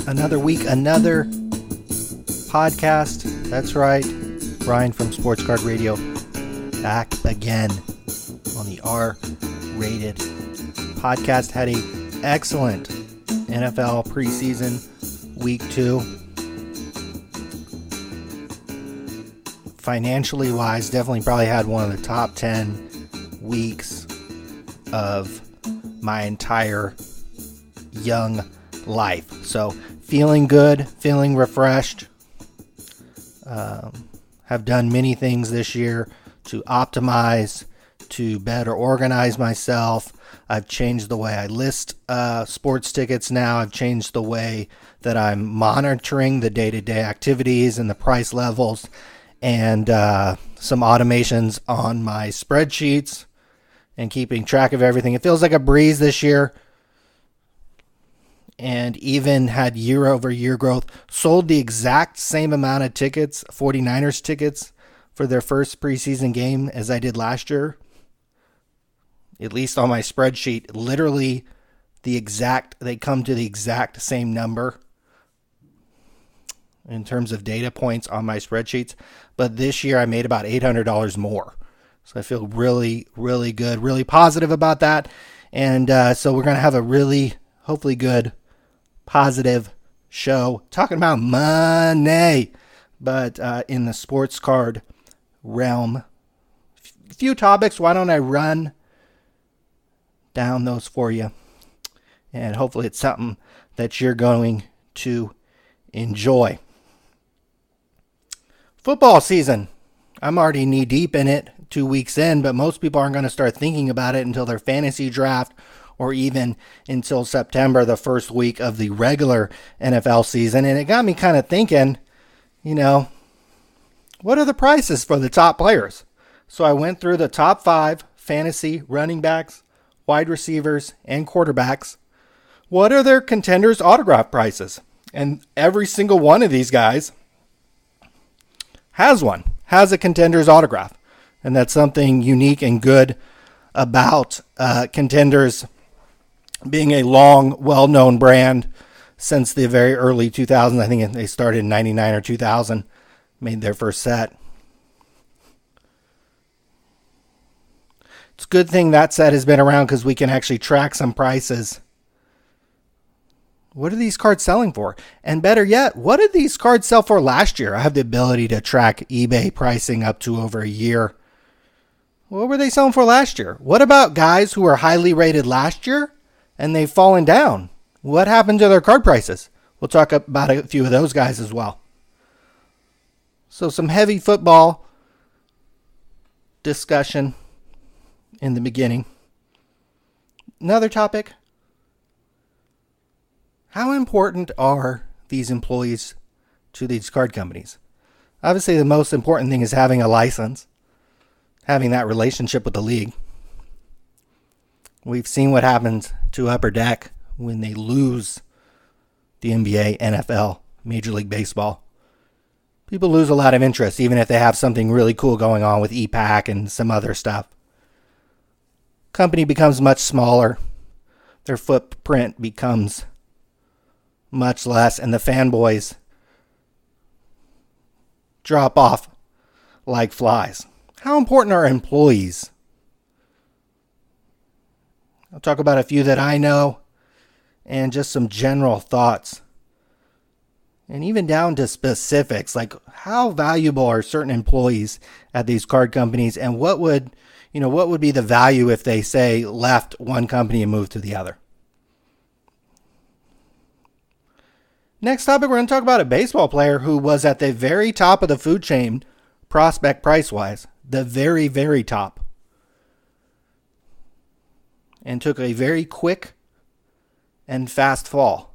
Another week, another podcast. That's right. Brian from Sports Card Radio back again on the R-rated podcast. Had a excellent NFL preseason week 2. Financially wise, definitely probably had one of the top 10 weeks of my entire young life. So feeling good, feeling refreshed. Have done many things this year to optimize, to better organize myself. I've changed the way I list sports tickets now. I've changed the way that I'm monitoring the day-to-day activities and the price levels, and some automations on my spreadsheets and keeping track of everything. It feels like a breeze this year. And even had year-over-year growth. Sold the exact same amount of tickets, 49ers tickets, for their first preseason game as I did last year. At least on my spreadsheet, literally they come to the exact same number in terms of data points on my spreadsheets. But this year I made about $800 more. So I feel really, really good, really positive about that. And so we're going to have a really, hopefully good, positive show talking about money, but in the sports card realm. A few topics. Why don't I run down those for you? And hopefully it's something that you're going to enjoy. Football season. I'm already knee deep in it, 2 weeks in, but most people aren't going to start thinking about it until their fantasy draft, or even until September, the first week of the regular NFL season. And it got me kind of thinking, what are the prices for the top players? So I went through the top 5 fantasy running backs, wide receivers, and quarterbacks. What are their contenders' autograph prices? And every single one of these guys has a contender's autograph. And that's something unique and good about contenders being a long, well-known brand since the very early 2000s. I think they started in 99 or 2000, made their first set. It's a good thing that set has been around because we can actually track some prices. What are these cards selling for? And better yet, what did these cards sell for last year? I have the ability to track eBay pricing up to over a year. What were they selling for last year? What about guys who were highly rated last year and they've fallen down? What happened to their card prices? We'll talk about a few of those guys as well. So some heavy football discussion in the beginning. Another topic. How important are these employees to these card companies? Obviously, the most important thing is having a license, having that relationship with the league. We've seen what happens to Upper Deck when they lose the NBA, NFL, Major League Baseball. People lose a lot of interest, even if they have something really cool going on with EPAC and some other stuff. Company becomes much smaller. Their footprint becomes much less, and the fanboys drop off like flies. How important are employees? I'll talk about a few that I know and just some general thoughts. And even down to specifics, like how valuable are certain employees at these card companies, and what would be the value if they, say, left one company and moved to the other? Next topic, we're going to talk about a baseball player who was at the very top of the food chain, prospect price-wise, the very, very top, and took a very quick and fast fall.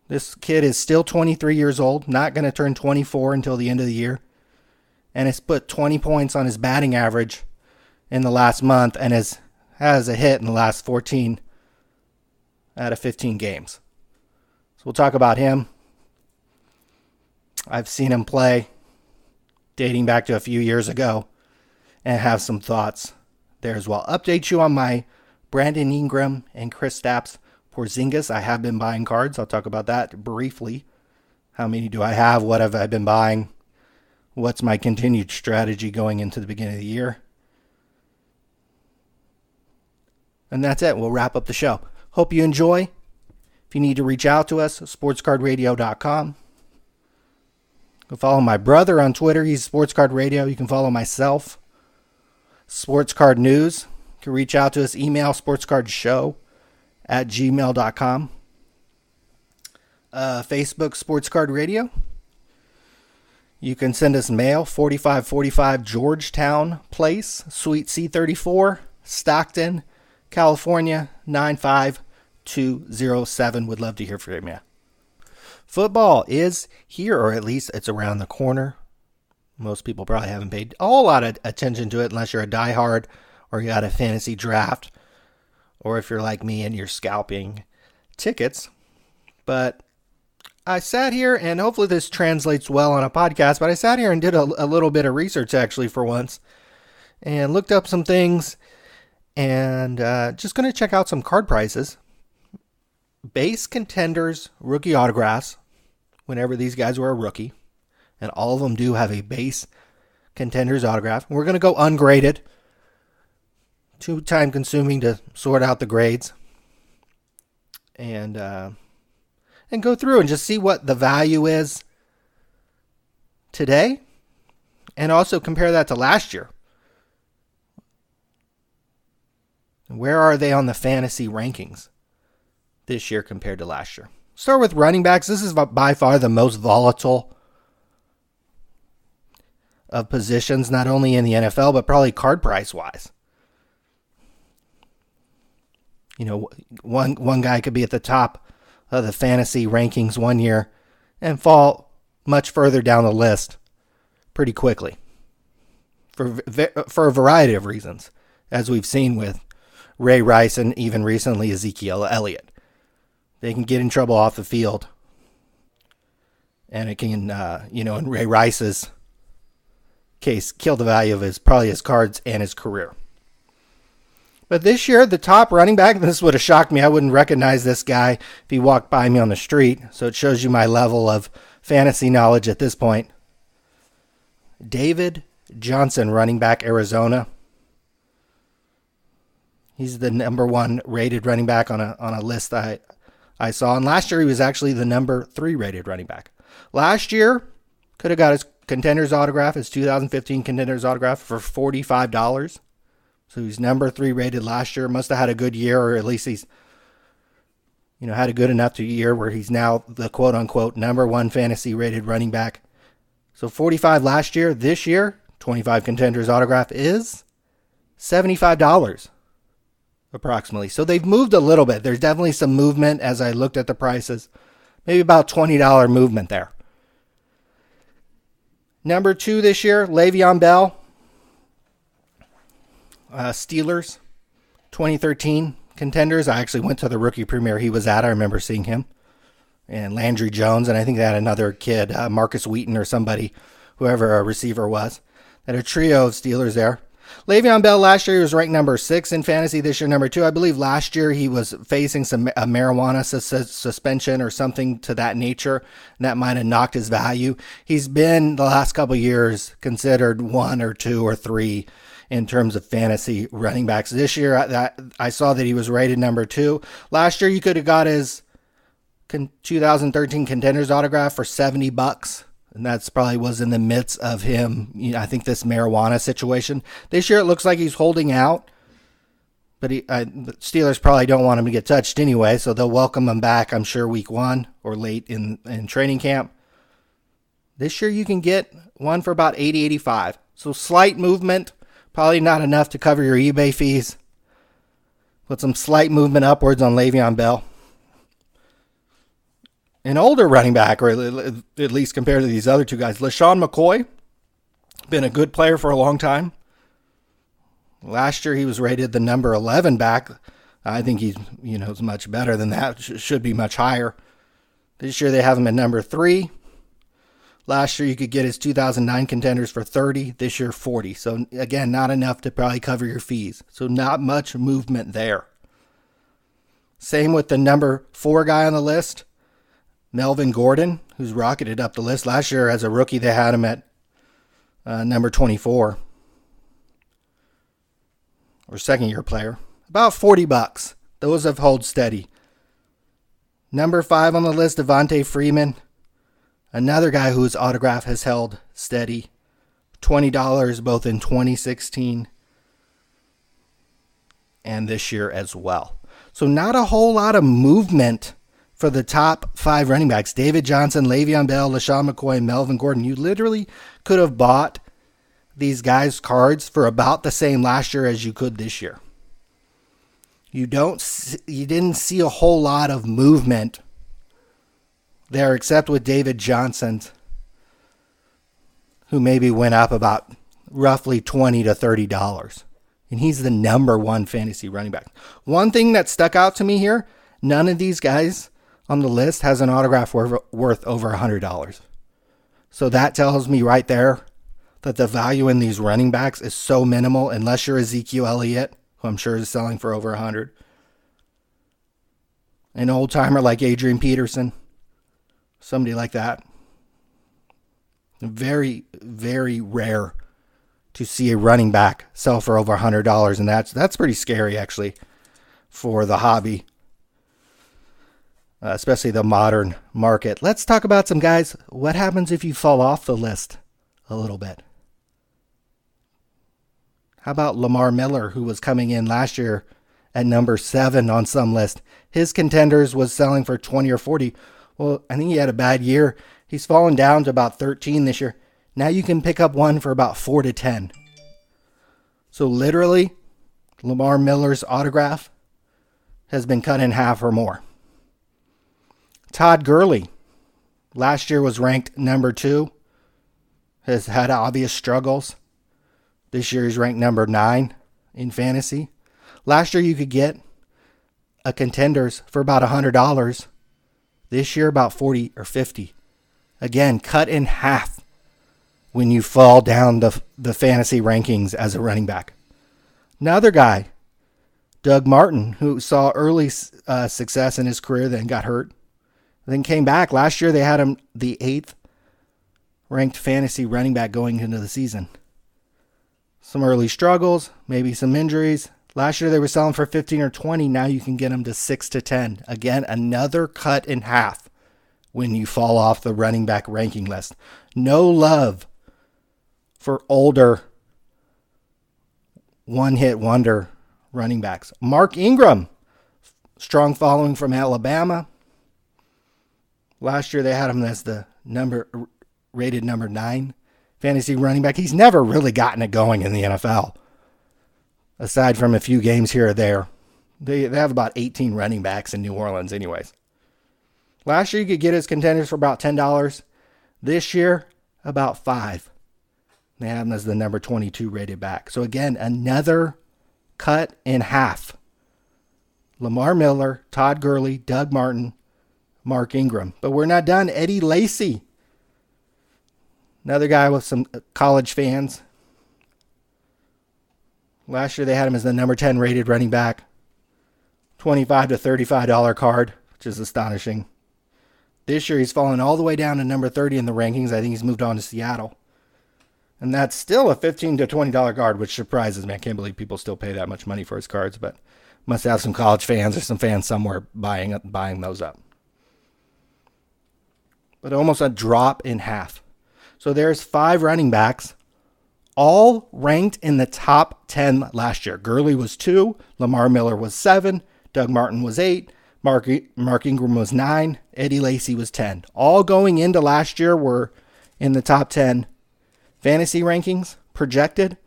This kid is still 23 years old, not going to turn 24 until the end of the year, and has put 20 points on his batting average in the last month, and has a hit in the last 14 out of 15 games. So we'll talk about him. I've seen him play dating back to a few years ago and have some thoughts there as well. Update you on my Brandon Ingram and Kristaps Porzingis, I have been buying cards. I'll talk about that briefly. How many do I have? What have I been buying? What's my continued strategy going into the beginning of the year? And that's it. We'll wrap up the show. Hope you enjoy. If you need to reach out to us, sportscardradio.com. You can follow my brother on Twitter. He's Sports Card Radio. You can follow myself, Sports Card News. You can reach out to us, email sportscardshow@gmail.com. Facebook, Sports Card Radio. You can send us mail, 4545 Georgetown Place, Suite C34, Stockton, California, 95207. Would love to hear from you. Football is here, or at least it's around the corner. Most people probably haven't paid a whole lot of attention to it unless you're a diehard or you got a fantasy draft, or if you're like me and you're scalping tickets. But I sat here, and hopefully this translates well on a podcast, but I sat here and did a little bit of research actually for once and looked up some things. And just going to check out some card prices. Base contenders, rookie autographs, whenever these guys were a rookie. And all of them do have a base contenders autograph. We're going to go ungraded. Too time consuming to sort out the grades. And go through and just see what the value is today. And also compare that to last year. Where are they on the fantasy rankings this year compared to last year? Start with running backs. This is by far the most volatile of positions, not only in the NFL, but probably card price wise. You know, one guy could be at the top of the fantasy rankings one year and fall much further down the list pretty quickly for a variety of reasons, as we've seen with Ray Rice and even recently Ezekiel Elliott. They can get in trouble off the field. And it can, in Ray Rice's case, kill the value of his cards and his career. But this year, the top running back, and this would have shocked me. I wouldn't recognize this guy if he walked by me on the street. So it shows you my level of fantasy knowledge at this point. David Johnson, running back, Arizona. He's the number 1 rated running back on a list I saw. And last year, he was actually the number 3 rated running back. Last year, could have got his contenders autograph, his 2015 contenders autograph for $45. So he's number 3 rated last year. Must have had a good year, or at least he's, had a good enough year where he's now the quote unquote number 1 fantasy rated running back. So 45 last year. This year, 25 contenders autograph is $75 approximately. So they've moved a little bit. There's definitely some movement as I looked at the prices. Maybe about $20 movement there. Number 2 this year, Le'Veon Bell. Steelers, 2013 contenders. I actually went to the rookie premiere he was at. I remember seeing him. And Landry Jones, and I think they had another kid, Marcus Wheaton or somebody, whoever a receiver was. They had a trio of Steelers there. Le'Veon Bell last year, he was ranked number 6 in fantasy. This year, number 2. I believe last year he was facing a marijuana suspension or something to that nature, and that might have knocked his value. He's been, the last couple of years, considered 1 or 2 or 3 in terms of fantasy running backs. This year, I saw that he was rated number 2. Last year, you could have got his 2013 contenders autograph for $70. And that's probably was in the midst of him, I think, this marijuana situation. This year it looks like he's holding out. But the Steelers probably don't want him to get touched anyway, so they'll welcome him back, I'm sure, week 1 or late in training camp. This year you can get one for about $80, $85. So slight movement, probably not enough to cover your eBay fees. But some slight movement upwards on Le'Veon Bell. An older running back, or at least compared to these other 2 guys, LaShawn McCoy, been a good player for a long time. Last year he was rated the number 11 back. I think he's, is much better than that. Should be much higher. This year they have him at number 3. Last year you could get his 2009 contenders for $30. This year $40. So again, not enough to probably cover your fees. So not much movement there. Same with the number 4 guy on the list, Melvin Gordon, who's rocketed up the list. Last year as a rookie, they had him at number 24. Or second-year player. About $40. Those have held steady. Number 5 on the list, Devontae Freeman. Another guy whose autograph has held steady. $20 both in 2016 and this year as well. So not a whole lot of movement for the top 5 running backs. David Johnson, Le'Veon Bell, LaShawn McCoy, and Melvin Gordon. You literally could have bought these guys' cards for about the same last year as you could this year. You didn't see a whole lot of movement there, except with David Johnson, who maybe went up about roughly $20 to $30. And he's the number 1 fantasy running back. One thing that stuck out to me here, none of these guys on the list has an autograph worth over $100. So that tells me right there that the value in these running backs is so minimal, unless you're Ezekiel Elliott, who I'm sure is selling for over $100. An old timer like Adrian Peterson, somebody like that. Very, very rare to see a running back sell for over $100, and that's pretty scary actually for the hobby, especially the modern market. Let's talk about some guys. What happens if you fall off the list a little bit? How about Lamar Miller, who was coming in last year at number 7 on some list? His contenders was selling for 20 or 40. Well, I think he had a bad year. He's fallen down to about 13 this year. Now you can pick up one for about 4 to 10. So literally, Lamar Miller's autograph has been cut in half or more. Todd Gurley, last year was ranked number 2. Has had obvious struggles. This year he's ranked number 9 in fantasy. Last year you could get a contenders for about $100. This year about 40 or 50. Again, cut in half when you fall down the fantasy rankings as a running back. Another guy, Doug Martin, who saw early success in his career, then got hurt, then came back. Last year they had him the 8th ranked fantasy running back going into the season. Some early struggles, maybe some injuries. Last year they were selling for 15 or 20. Now you can get them to 6 to 10. Again, another cut in half when you fall off the running back ranking list. No love for older one-hit wonder running backs. Mark Ingram, strong following from Alabama. Last year they had him as the rated number 9 fantasy running back. He's never really gotten it going in the NFL. Aside from a few games here or there. They have about 18 running backs in New Orleans anyways. Last year you could get his contenders for about $10. This year, about $5. They have him as the number 22 rated back. So again, another cut in half. Lamar Miller, Todd Gurley, Doug Martin, Mark Ingram. But we're not done. Eddie Lacy. Another guy with some college fans. Last year they had him as the number 10 rated running back. $25 to $35 card, which is astonishing. This year he's fallen all the way down to number 30 in the rankings. I think he's moved on to Seattle. And that's still a $15 to $20 card, which surprises me. I can't believe people still pay that much money for his cards, but must have some college fans or some fans somewhere buying those up. But almost a drop in half. So there's 5 running backs, all ranked in the top 10 last year. Gurley was 2, Lamar Miller was 7, Doug Martin was 8, Mark Ingram was 9, Eddie Lacy was 10. All going into last year were in the top 10 fantasy rankings projected.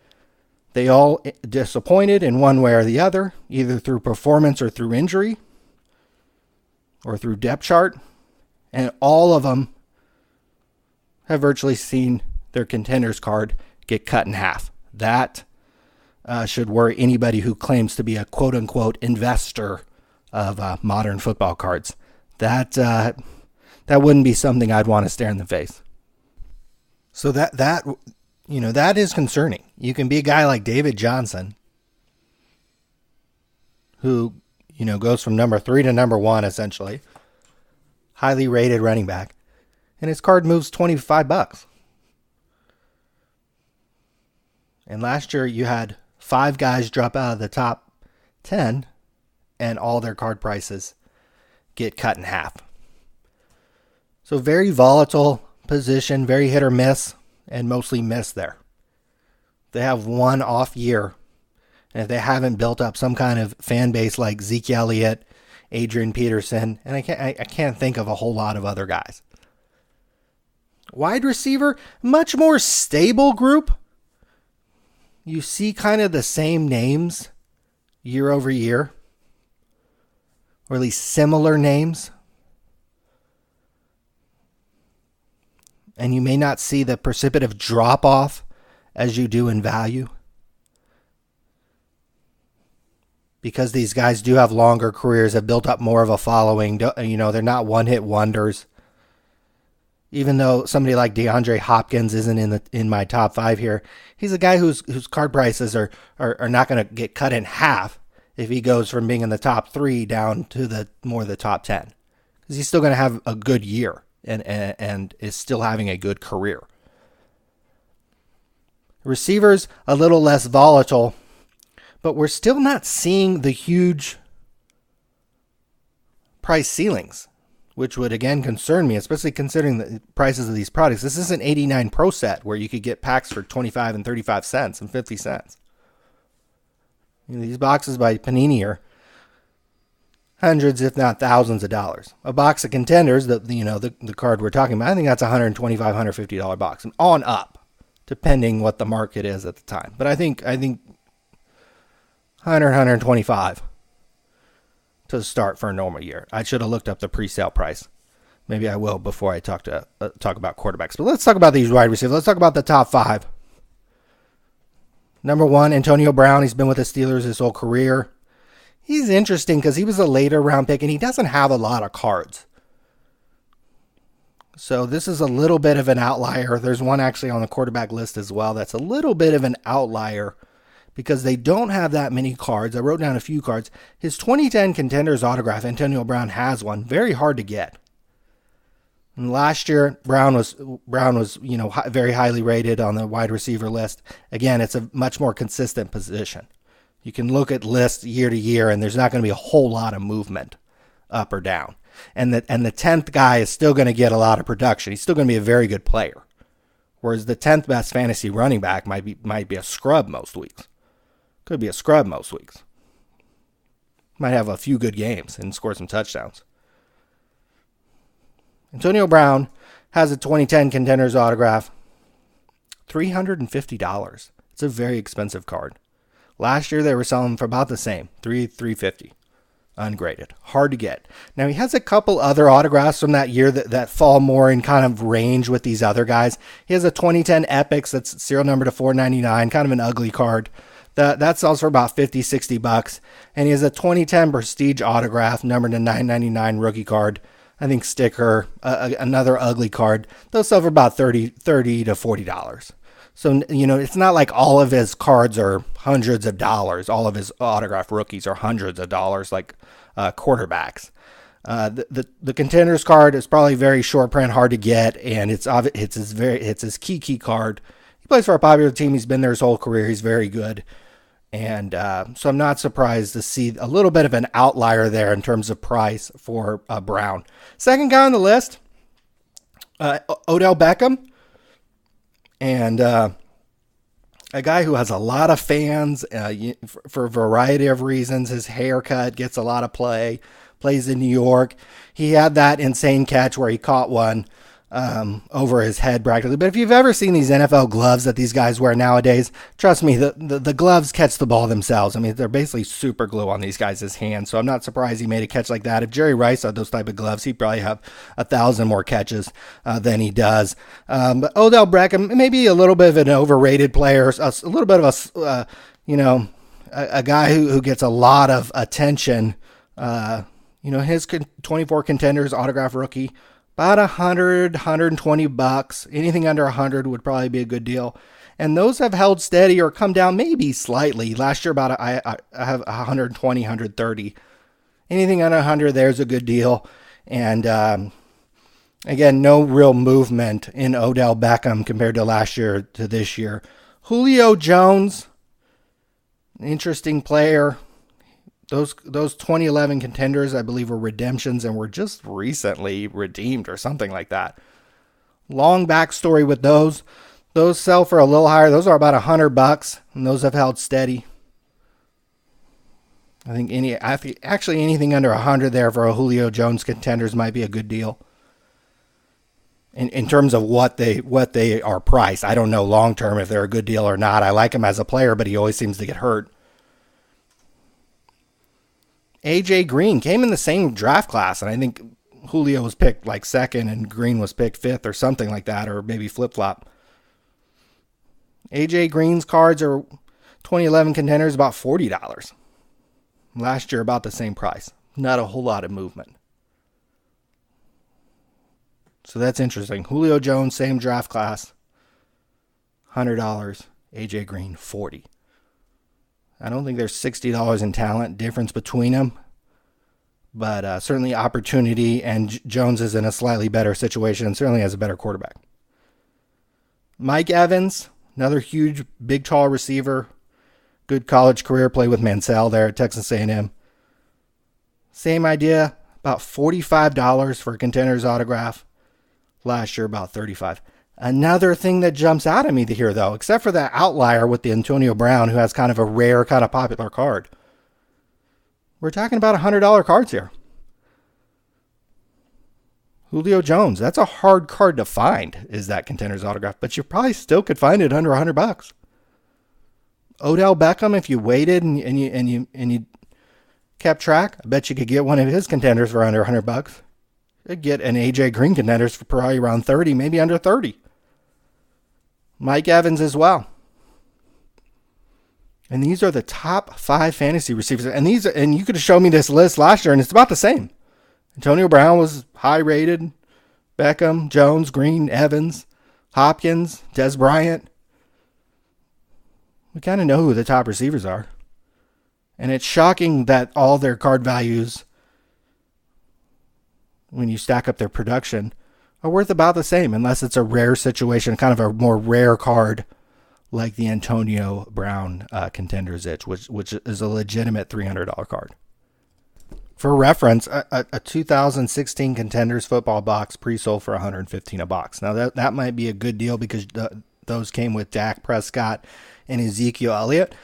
They all disappointed in one way or the other, either through performance or through injury or through depth chart. And all of them have virtually seen their contenders card get cut in half. That should worry anybody who claims to be a quote-unquote investor of modern football cards. That wouldn't be something I'd want to stare in the face. So that is concerning. You can be a guy like David Johnson, who goes from number 3 to number 1 essentially. Highly rated running back. And his card moves $25. And last year you had 5 guys drop out of the top 10 and all their card prices get cut in half. So very volatile position, very hit or miss, and mostly miss there. They have one off year, and if they haven't built up some kind of fan base like Zeke Elliott, Adrian Peterson, and I can't think of a whole lot of other guys. Wide receiver, much more stable group. You see kind of the same names year over year, or at least similar names. And you may not see the precipitative drop-off as you do in value, because these guys do have longer careers, have built up more of a following. They're not one-hit wonders. Even though somebody like DeAndre Hopkins isn't in my top 5 here, he's a guy whose card prices are not going to get cut in half if he goes from being in the top 3 down to the top 10, because he's still going to have a good year and is still having a good career. Receivers a little less volatile, but we're still not seeing the huge price ceilings, which would again concern me, especially considering the prices of these products. This is an 89 Pro set where you could get packs for 25 and 35 cents and 50 cents. These boxes by Panini are hundreds, if not thousands of dollars. A box of Contenders, the card we're talking about, I think that's a $125, $150 box, and on up, depending what the market is at the time. But I think 100, 125 to start for a normal year. I should have looked up the pre-sale price. Maybe I will before I talk about quarterbacks. But let's talk about these wide receivers. Let's talk about the top 5. Number 1, Antonio Brown. He's been with the Steelers his whole career. He's interesting because he was a later round pick and he doesn't have a lot of cards. So this is a little bit of an outlier. There's one actually on the quarterback list as well that's a little bit of an outlier because they don't have that many cards. I wrote down a few cards. His 2010 Contenders autograph, Antonio Brown has one. Very hard to get. And last year, Brown was very highly rated on the wide receiver list. Again, it's a much more consistent position. You can look at lists year to year, and there's not going to be a whole lot of movement up or down. And the 10th guy is still going to get a lot of production. He's still going to be a very good player. Whereas the 10th best fantasy running back might be a scrub most weeks. Could be a scrub most weeks. Might have a few good games and score some touchdowns. Antonio Brown has a 2010 Contenders autograph. $350. It's a very expensive card. Last year they were selling for about the same, $350, ungraded, hard to get. Now he has a couple other autographs from that year that fall more in kind of range with these other guys. He has a 2010 Epics that's serial number to 499, kind of an ugly card. That sells for about $50-$60, and he has a 2010 Prestige autograph numbered to 999 rookie card. I think sticker, another ugly card. Those sell for about $30 to $40. So, it's not like all of his cards are hundreds of dollars. All of his autograph rookies are hundreds of dollars like quarterbacks. The Contenders card is probably very short print, hard to get, and it's his key card. He plays for a popular team. He's been there his whole career. He's very good. And so I'm not surprised to see a little bit of an outlier there in terms of price for Brown. Second guy on the list, Odell Beckham. And a guy who has a lot of fans for a variety of reasons. His haircut gets a lot of play, plays in New York. He had that insane catch where he caught one over his head practically. But if you've ever seen these NFL gloves that these guys wear nowadays, trust me, the gloves catch the ball themselves. I mean, they're basically super glue on these guys' hands. So I'm not surprised he made a catch like that. If Jerry Rice had those type of gloves, he'd probably have 1,000 more catches than he does. But Odell Beckham, maybe a little bit of an overrated player, a little bit of a guy who gets a lot of attention. His 24 Contenders autograph rookie, about $100-$120. Anything under $100 would probably be a good deal. And those have held steady or come down maybe slightly. Last year, I have $120, $130. Anything under 100 there's a good deal. And again, no real movement in Odell Beckham compared to last year to this year. Julio Jones, interesting player. Those 2011 contenders, I believe, were redemptions and were just recently redeemed or something like that. Long backstory with those. Those sell for a little higher. Those are about $100, and those have held steady. I think actually anything under 100 there for a Julio Jones contenders might be a good deal. In terms of what they are priced. I don't know long term if they're a good deal or not. I like him as a player, but he always seems to get hurt. AJ Green came in the same draft class, and I think Julio was picked like second and Green was picked fifth or something like that, or maybe flip-flop. AJ Green's cards are 2011 contenders about $40. Last year about the same price. Not a whole lot of movement. So that's interesting. Julio Jones, same draft class, $100. AJ Green, $40. I don't think there's $60 in talent difference between them, but certainly opportunity, and Jones is in a slightly better situation and certainly has a better quarterback. Mike Evans, another huge, big, tall receiver, good college career, played with Mansell there at Texas A&M. Same idea, about $45 for a contender's autograph. Last year, about $35. Another thing that jumps out at me here, though, except for that outlier with the Antonio Brown, who has kind of a rare, kind of popular card. We're talking about $100 cards here. Julio Jones, that's a hard card to find, is that contender's autograph, but you probably still could find it under $100. Odell Beckham, if you waited and you kept track, I bet you could get one of his contenders for under $100. You'd get an AJ Green contenders for probably around 30, maybe under 30. Mike Evans as well. And these are the top 5 fantasy receivers. And you could have shown me this list last year, and it's about the same. Antonio Brown was high rated. Beckham, Jones, Green, Evans, Hopkins, Des Bryant. We kind of know who the top receivers are. And it's shocking that all their card values, when you stack up their production, are worth about the same, unless it's a rare situation, kind of a more rare card like the Antonio Brown Contenders Itch, which is a legitimate $300 card. For reference, a 2016 Contenders football box pre-sold for $115 a box. Now that might be a good deal because those came with Dak Prescott and Ezekiel Elliott,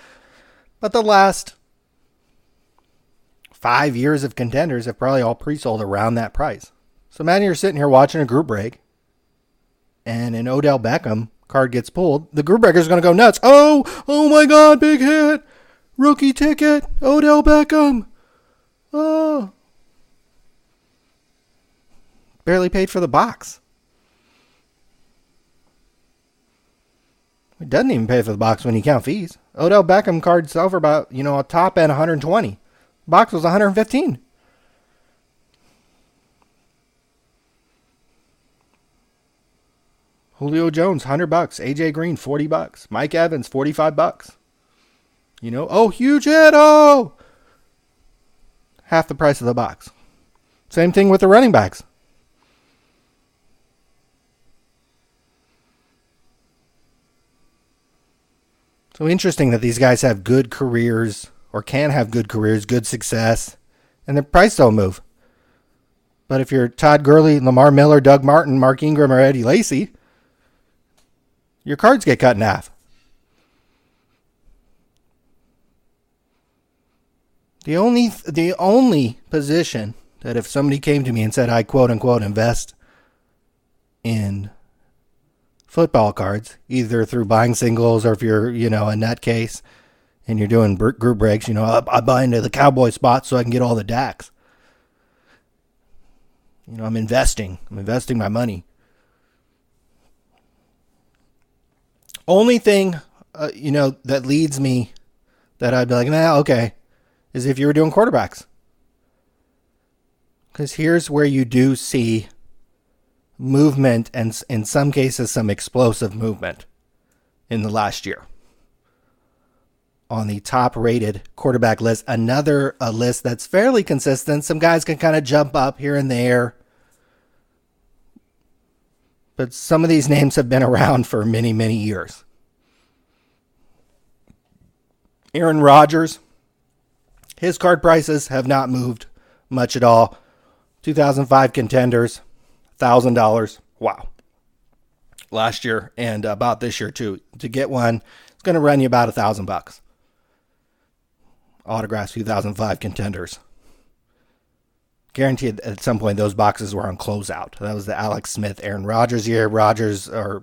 but the last 5 years of Contenders have probably all pre-sold around that price. So imagine you're sitting here watching a group break, and an Odell Beckham card gets pulled. The group breaker is going to go nuts. Oh my God, big hit. Rookie ticket, Odell Beckham. Oh. Barely paid for the box. It doesn't even pay for the box when you count fees. Odell Beckham card sell for about, a top end 120. Box was 115. Julio Jones, $100. AJ Green, $40. Mike Evans, $45. Huge hit. Oh, half the price of the box. Same thing with the running backs. So interesting that these guys have good careers, or can have good careers, good success, and their price don't move. But if you're Todd Gurley, Lamar Miller, Doug Martin, Mark Ingram, or Eddie Lacy, your cards get cut in half. The only position that if somebody came to me and said I quote unquote invest in football cards, either through buying singles or if you're, a nutcase and you're doing group breaks, I buy into the Cowboy spot so I can get all the DAX. I'm investing my money. Only thing, that leads me that I'd be like, okay, is if you were doing quarterbacks. Because here's where you do see movement and in some cases some explosive movement in the last year. on the top-rated quarterback list. Another list that's fairly consistent. Some guys can kind of jump up here and there. But some of these names have been around for many, many years. Aaron Rodgers, his card prices have not moved much at all. 2005 contenders, $1,000. Wow. Last year and about this year too. To get one, it's going to run you about $1,000. Autographs 2005 contenders. Guaranteed at some point those boxes were on closeout. That was the Alex Smith, Aaron Rodgers year.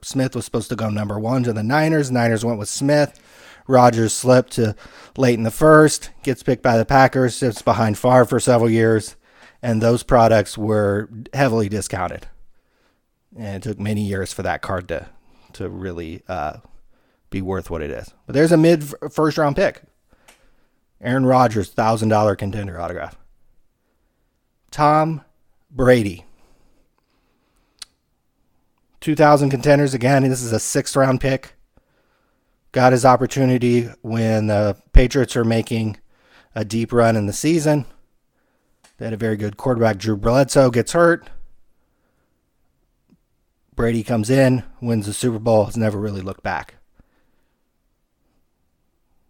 Smith was supposed to go number 1 to the Niners. Niners went with Smith. Rodgers slipped to late in the first, gets picked by the Packers, sits behind Favre for several years, and those products were heavily discounted. And it took many years for that card to really be worth what it is. But there's a mid-first round pick. Aaron Rodgers, $1,000 contender autograph. Tom Brady. 2000 contenders. Again, this is a 6th round pick. Got his opportunity when the Patriots are making a deep run in the season. They had a very good quarterback. Drew Bledsoe gets hurt. Brady comes in, wins the Super Bowl, has never really looked back.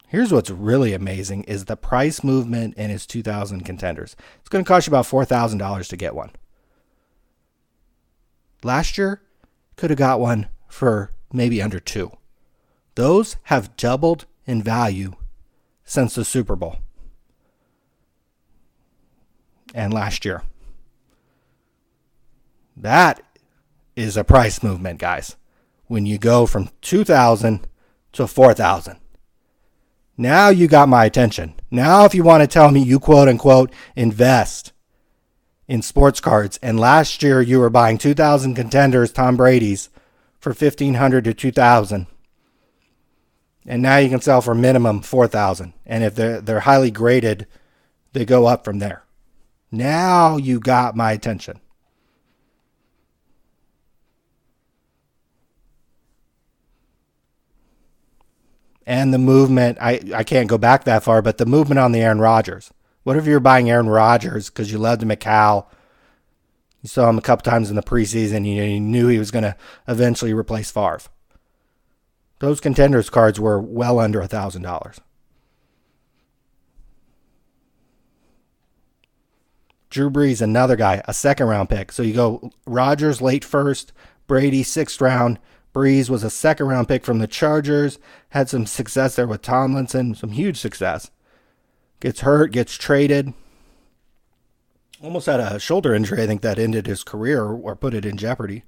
Here's what's really amazing is the price movement in his 2000 contenders. It's going to cost you about $4,000 to get one. Last year, could have got one for maybe under $2,000. Those have doubled in value since the Super Bowl. And last year. That is a price movement, guys. When you go from 2,000 to 4,000. Now you got my attention. Now if you want to tell me you quote unquote invest in sports cards, and last year you were buying 2,000 contenders, Tom Brady's, for $1,500 to $2,000. And now you can sell for minimum $4,000. And if they're highly graded, they go up from there. Now you got my attention. And the movement, I can't go back that far, but the movement on the Aaron Rodgers. What if you're buying Aaron Rodgers because you loved him at Cal? You saw him a couple times in the preseason. You knew he was going to eventually replace Favre. Those contenders cards were well under $1,000. Drew Brees, another guy, a 2nd round pick. So you go Rodgers late first, Brady 6th round. Brees was a 2nd round pick from the Chargers. Had some success there with Tomlinson, some huge success. Gets hurt, gets traded. Almost had a shoulder injury, I think, that ended his career or put it in jeopardy.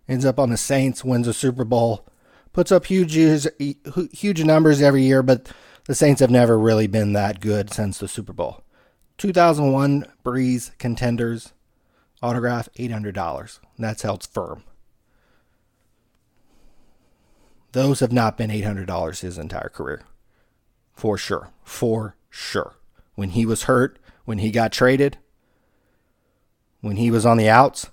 Ends up on the Saints, wins a Super Bowl. Puts up huge numbers every year, but the Saints have never really been that good since the Super Bowl. 2001 Brees contenders autograph, $800. That's held firm. Those have not been $800 his entire career. For sure. For sure. When he was hurt, when he got traded, when he was on the outs,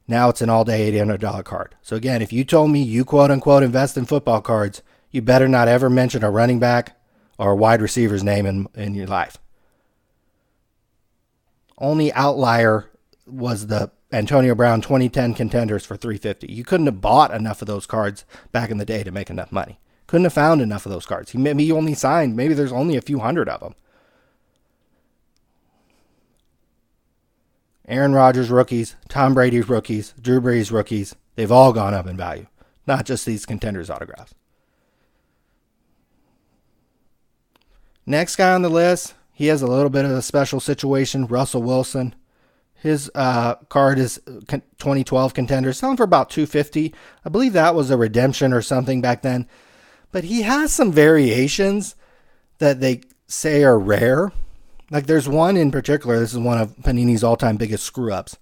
now it's an all-day $800 card. So again, if you told me you quote-unquote invest in football cards, you better not ever mention a running back or a wide receiver's name in your life. Only outlier was the Antonio Brown 2010 contenders for $350. You couldn't have bought enough of those cards back in the day to make enough money. Couldn't have found enough of those cards. He only signed, maybe there's only a few hundred of them. Aaron Rodgers rookies, Tom Brady rookies, Drew Brees rookies, they've all gone up in value. Not just these contenders autographs. Next guy on the list, he has a little bit of a special situation, Russell Wilson. His card is 2012 contender, selling for about $250. I believe that was a redemption or something back then. But he has some variations that they say are rare. Like there's one in particular, this is one of Panini's all-time biggest screw-ups.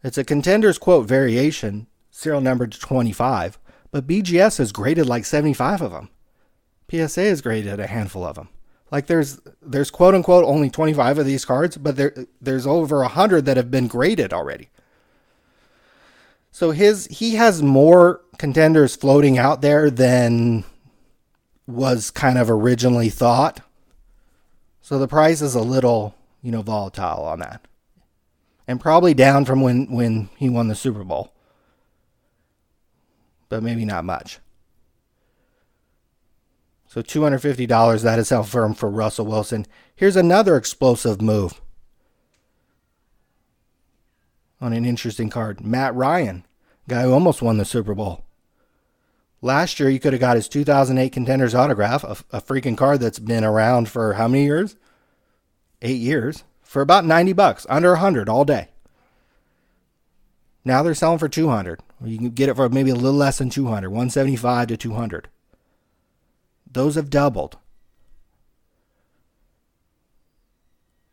It's a contender's quote variation, serial number to 25, but BGS has graded like 75 of them. PSA has graded a handful of them. Like there's quote-unquote only 25 of these cards, but there's over 100 that have been graded already. So he has more contenders floating out there than was kind of originally thought. So the price is a little, volatile on that. And probably down from when he won the Super Bowl. But maybe not much. So $250, that is how firm for Russell Wilson. Here's another explosive move on an interesting card. Matt Ryan, guy who almost won the Super Bowl. Last year, you could have got his 2008 Contenders autograph, a freaking card that's been around for how many years? 8 years. For about $90, under $100 all day. Now they're selling for $200. You can get it for maybe a little less than $200, $175 to $200. Those have doubled.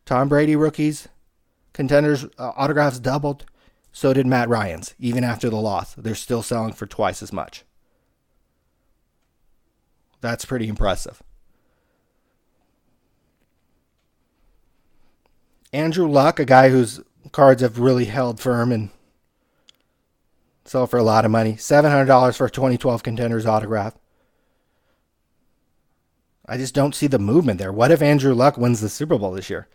Tom Brady rookies, Contenders autographs doubled. So did Matt Ryan's. Even after the loss, they're still selling for twice as much. That's pretty impressive. Andrew Luck, a guy whose cards have really held firm and sell for a lot of money. $700 for a 2012 Contenders autograph. I just don't see the movement there. What if Andrew Luck wins the Super Bowl this year?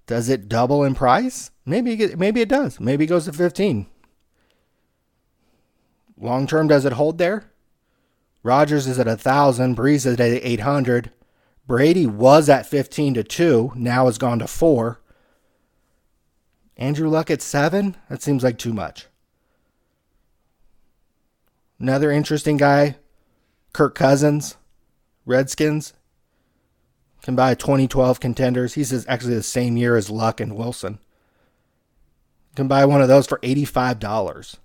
Does it double in price? Maybe it does. Maybe it goes to 15. Long term, does it hold there? Rodgers is at 1,000. Breeze is at 800. Brady was at 15 to 2. Now has gone to 4. Andrew Luck at 7? That seems like too much. Another interesting guy, Kirk Cousins, Redskins. Can buy a 2012 Contenders. He's actually the same year as Luck and Wilson. Can buy one of those for $85.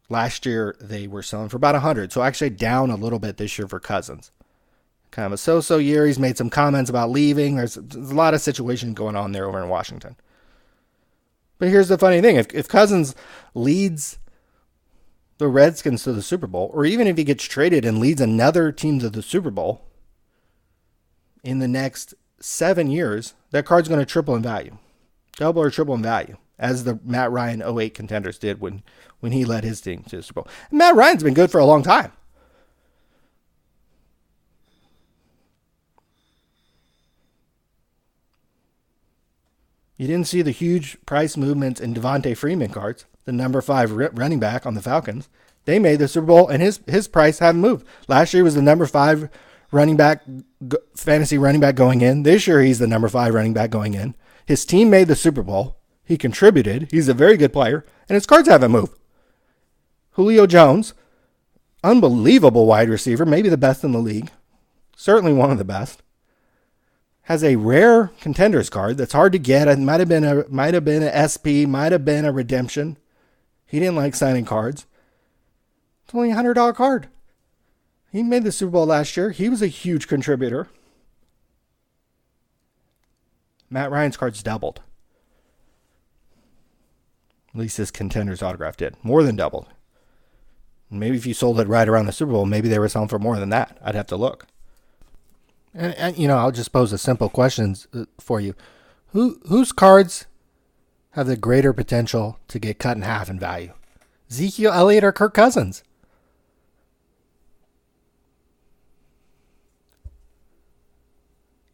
Last year, they were selling for about $100. So actually down a little bit this year for Cousins. Kind of a so-so year. He's made some comments about leaving. There's a lot of situation going on there over in Washington. But here's the funny thing. If Cousins leads the Redskins to the Super Bowl, or even if he gets traded and leads another team to the Super Bowl in the next 7 years, that card's going to triple in value. Double or triple in value, as the Matt Ryan 08 Contenders did when he led his team to the Super Bowl. And Matt Ryan's been good for a long time. You didn't see the huge price movements in Devontae Freeman cards, the number 5 running back on the Falcons. They made the Super Bowl, and his price haven't moved. Last year was the number 5 running back, fantasy running back going in. This year he's the number 5 running back going in. His team made the Super Bowl. He contributed. He's a very good player, and his cards haven't moved. Julio Jones, unbelievable wide receiver, maybe the best in the league, certainly one of the best. Has a rare Contenders card that's hard to get. It might have been a SP, might have been a redemption. He didn't like signing cards. It's only a $100 card. He made the Super Bowl last year. He was a huge contributor. Matt Ryan's cards doubled. At least his Contenders autograph did. More than doubled. Maybe if you sold it right around the Super Bowl, maybe they were selling for more than that. I'd have to look. And I'll just pose a simple question for you. Whose cards have the greater potential to get cut in half in value? Ezekiel Elliott or Kirk Cousins?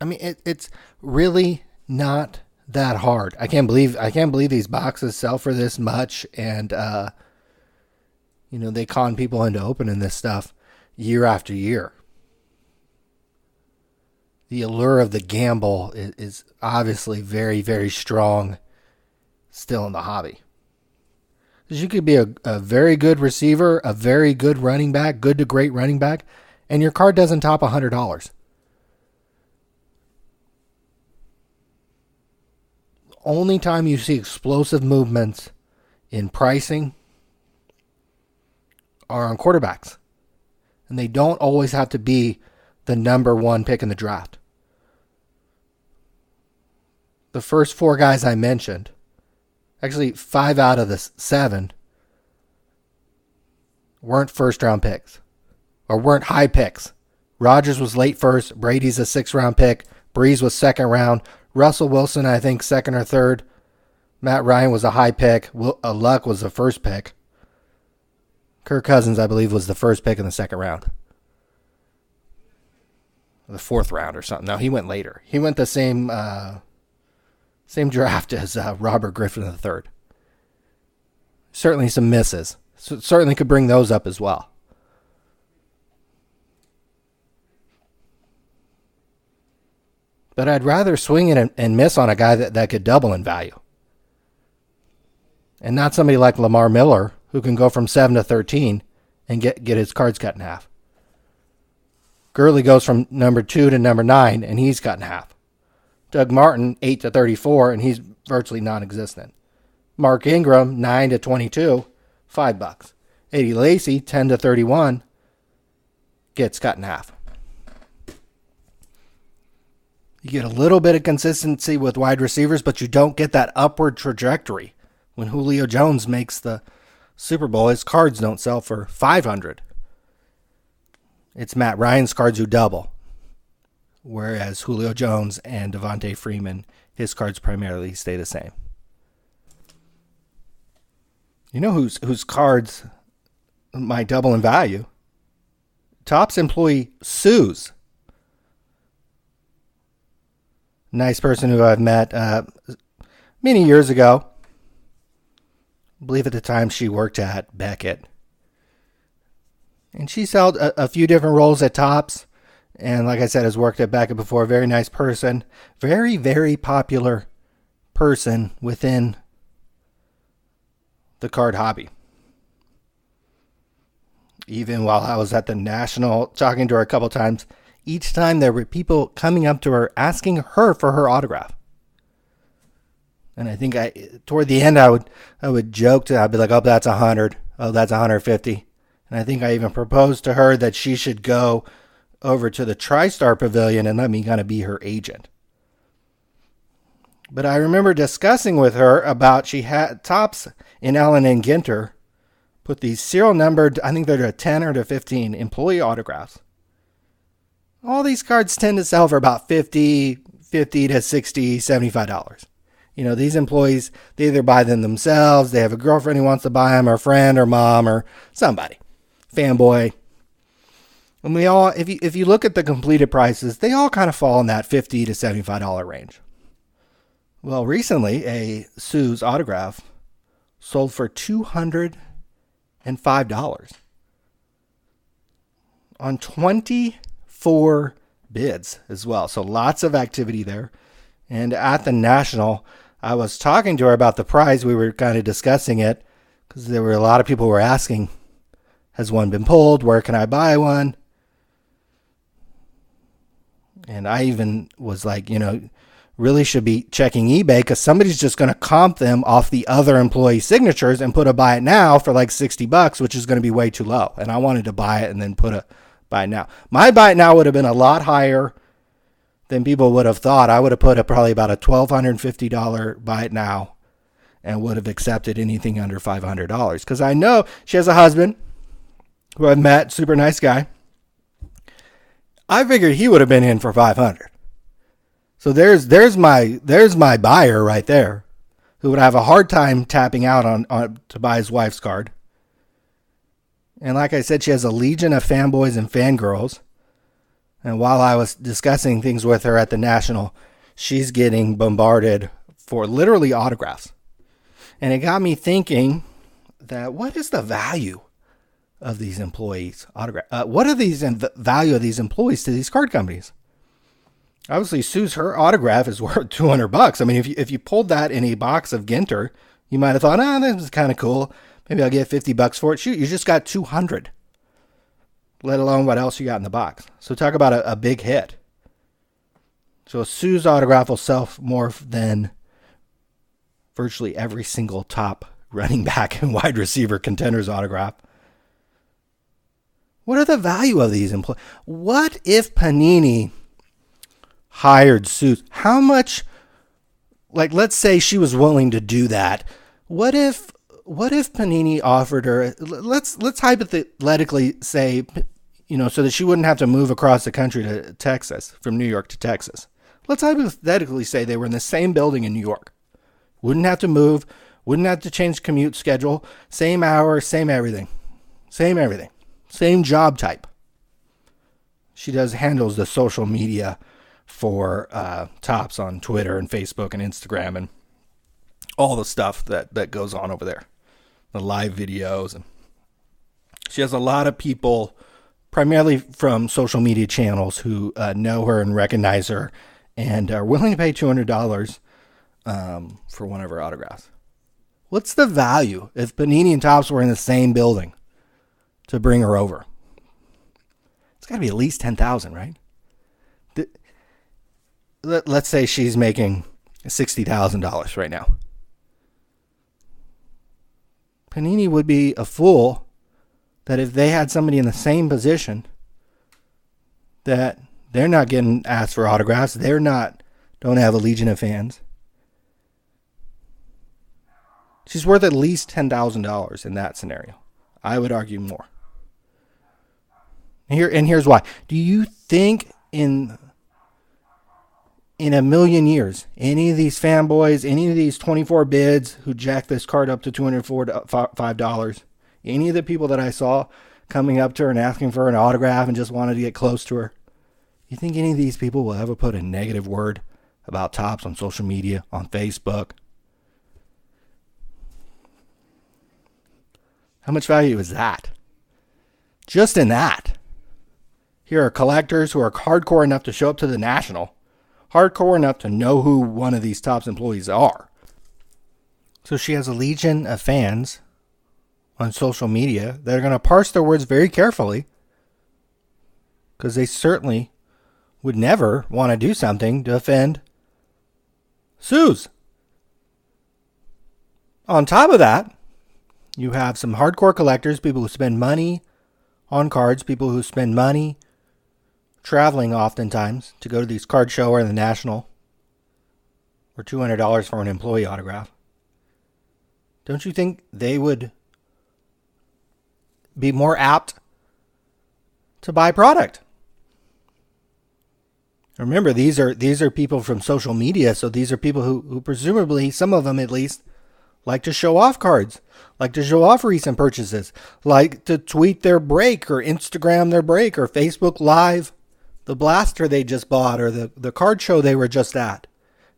I mean, it's really not that hard. I can't believe these boxes sell for this much, and they con people into opening this stuff year after year. The allure of the gamble is obviously very, very strong still in the hobby. Because you could be a very good receiver, a very good running back, good to great running back, and your card doesn't top $100. Only time you see explosive movements in pricing are on quarterbacks. And they don't always have to be the number 1 pick in the draft. The first 4 guys I mentioned, actually 5 out of the 7, weren't first-round picks or weren't high picks. Rodgers was late first. Brady's a 6th-round pick. Breeze was 2nd round. Russell Wilson, I think, 2nd or 3rd. Matt Ryan was a high pick. Luck was the 1st pick. Kirk Cousins, I believe, was the first pick in the second round. The fourth round or something. No, he went later. He went the same draft as Robert Griffin III. Certainly some misses. So certainly could bring those up as well. But I'd rather swing it and miss on a guy that could double in value. And not somebody like Lamar Miller, who can go from 7 to 13 and get his cards cut in half. Gurley goes from number 2 to number 9, and he's cut in half. Doug Martin, 8 to 34, and he's virtually non-existent. Mark Ingram, 9 to 22, $5. Eddie Lacy, 10 to 31, gets cut in half. You get a little bit of consistency with wide receivers, but you don't get that upward trajectory. When Julio Jones makes the Super Bowl, his cards don't sell for $500. It's Matt Ryan's cards who double. Whereas Julio Jones and Devontae Freeman, his cards primarily stay the same. You know whose cards might double in value? Topps employee Sue's. Nice person who I've met many years ago. I believe at the time she worked at Beckett. And she's held a few different roles at Topps. And like I said, has worked at Beckett before. Very nice person. Very, very popular person within the card hobby. Even while I was at the National, talking to her a couple times, each time there were people coming up to her asking her for her autograph. And I think toward the end I would joke I'd be like, oh, that's 100. Oh, that's 150. And I think I even proposed to her that she should go over to the TriStar Pavilion and let me kind of be her agent. But I remember discussing with her about she had Topps in Allen and Ginter put these serial numbered, I think they're to 10 or to 15 employee autographs. All these cards tend to sell for about $50 to $60, $75. You know, these employees, they either buy them themselves, they have a girlfriend who wants to buy them, or a friend or mom or somebody. Fanboy. And we all, if you look at the completed prices, they all kind of fall in that $50 to $75 range. Well, recently, a Sue's autograph sold for $205 on 24 bids as well. So lots of activity there. And at the National, I was talking to her about the prize. We were kind of discussing it because there were a lot of people who were asking, has one been pulled? Where can I buy one? And I even was like, really should be checking eBay because somebody's just going to comp them off the other employee signatures and put a buy it now for like $60, which is going to be way too low. And I wanted to buy it and then put a buy it now. My buy it now would have been a lot higher than people would have thought. I would have put probably about a $1,250 buy it now and would have accepted anything under $500 because I know she has a husband who I've met, super nice guy. I figured he would have been in for $500. So there's my buyer right there, who would have a hard time tapping out on to buy his wife's card. And like I said, she has a legion of fanboys and fangirls. And while I was discussing things with her at the National, she's getting bombarded for literally autographs. And it got me thinking that what is the value of these employees' autograph? What are the value of these employees to these card companies? Obviously, Sue's, her autograph is worth $200. I mean, if you pulled that in a box of Ginter, you might have thought, this is kind of cool. Maybe I'll get $50 for it. Shoot, you just got $200. Let alone what else you got in the box. So talk about a big hit. So Sue's autograph will sell more than virtually every single top running back and wide receiver contender's autograph. What are the value of these employees? What if Panini hired Sue's? How much, like, let's say she was willing to do that. What if Panini offered her, let's hypothetically say, so that she wouldn't have to move across the country to Texas, from New York to Texas. Let's hypothetically say they were in the same building in New York. Wouldn't have to move, wouldn't have to change commute schedule, same hour, same everything. Same everything. Same job type. She handles the social media for Topps on Twitter and Facebook and Instagram and all the stuff that goes on over there. The live videos. And she has a lot of people, primarily from social media channels, who know her and recognize her and are willing to pay $200 for one of her autographs. What's the value if Panini and Topps were in the same building to bring her over? It's got to be at least $10,000, right? Let's say she's making $60,000 right now. Panini would be a fool that if they had somebody in the same position, that they're not getting asked for autographs, don't have a legion of fans. She's worth at least $10,000 in that scenario. I would argue more. Here's why. Do you think in a million years, any of these fanboys, any of these 24 bids who jacked this card up to $205, any of the people that I saw coming up to her and asking for an autograph and just wanted to get close to her, you think any of these people will ever put a negative word about Topps on social media, on Facebook? How much value is that? Just in that. Here are collectors who are hardcore enough to show up to the National, hardcore enough to know who one of these Topps employees are. So she has a legion of fans on social media that are going to parse their words very carefully, because they certainly would never want to do something to offend Suze. On top of that, you have some hardcore collectors, people who spend money on cards, people who spend money traveling oftentimes to go to these card show or the National, or $200 for an employee autograph. Don't you think they would be more apt to buy product? Remember, these are people from social media, so these are people who presumably, some of them at least, like to show off cards, like to show off recent purchases, like to tweet their break or Instagram their break or Facebook Live the blaster they just bought or the card show they were just at.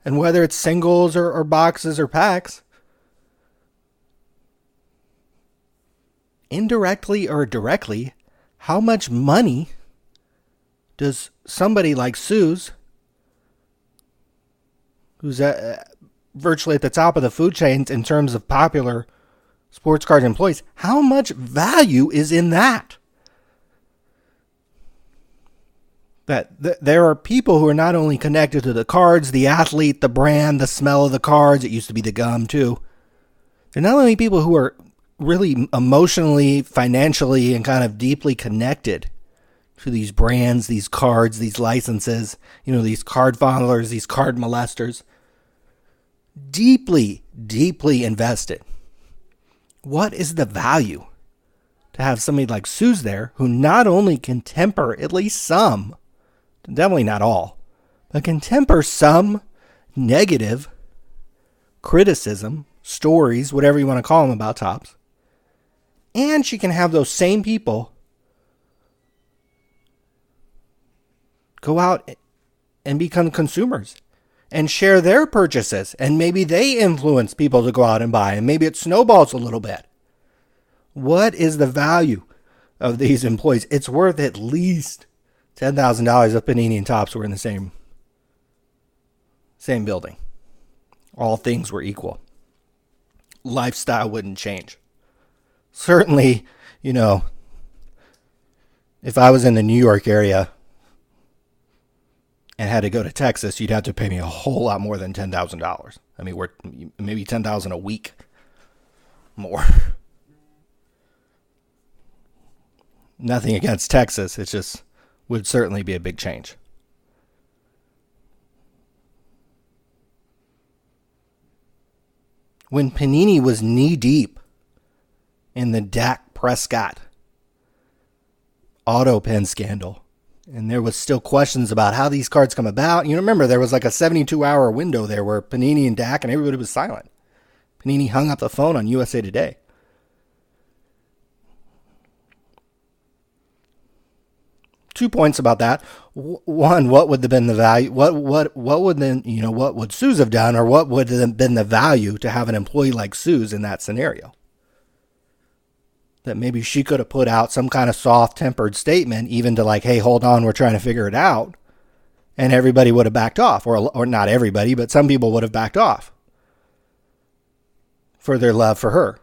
And whether it's singles or boxes or packs, indirectly or directly, how much money does somebody like Suze, who's virtually at the top of the food chain in terms of popular sports card employees, how much value is in that? That there are people who are not only connected to the cards, the athlete, the brand, the smell of the cards. It used to be the gum too. They're not only people who are really emotionally, financially, and kind of deeply connected to these brands, these cards, these licenses, these card fondlers, these card molesters. Deeply, deeply invested. What is the value to have somebody like Suze there who not only can temper at least some, definitely not all, but can temper some negative criticism, stories, whatever you want to call them about Topps. And she can have those same people go out and become consumers and share their purchases. And maybe they influence people to go out and buy. And maybe it snowballs a little bit. What is the value of these employees? It's worth at least $10,000 if Panini and Topps were in the same building. All things were equal. Lifestyle wouldn't change. Certainly, if I was in the New York area and had to go to Texas, you'd have to pay me a whole lot more than $10,000. I mean, we're maybe $10,000 a week more. Nothing against Texas. It just would certainly be a big change. When Panini was knee-deep in the Dak Prescott auto pen scandal, and there was still questions about how these cards come about. Remember, there was like a 72-hour window there where Panini and Dak and everybody was silent. Panini hung up the phone on USA Today. 2 points about that. One, what would have been the value? What would then, what would Suze have done, or what would have been the value to have an employee like Suze in that scenario? That maybe she could have put out some kind of soft-tempered statement, even to like, hey, hold on, we're trying to figure it out. And everybody would have backed off, or not everybody, but some people would have backed off for their love for her.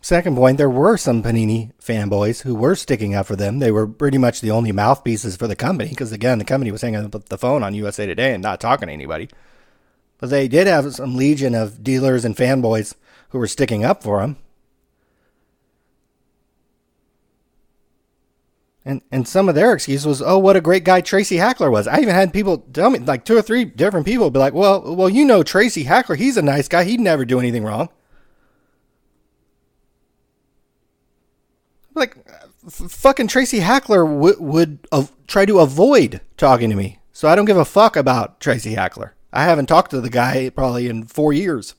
Second point, there were some Panini fanboys who were sticking up for them. They were pretty much the only mouthpieces for the company because, again, the company was hanging up the phone on USA Today and not talking to anybody. But they did have some legion of dealers and fanboys who were sticking up for them. And some of their excuse was, oh, what a great guy Tracy Hackler was. I even had people tell me, like 2 or 3 different people be like, well, Tracy Hackler, he's a nice guy. He'd never do anything wrong. Like, fucking Tracy Hackler would try to avoid talking to me. So I don't give a fuck about Tracy Hackler. I haven't talked to the guy probably in 4 years.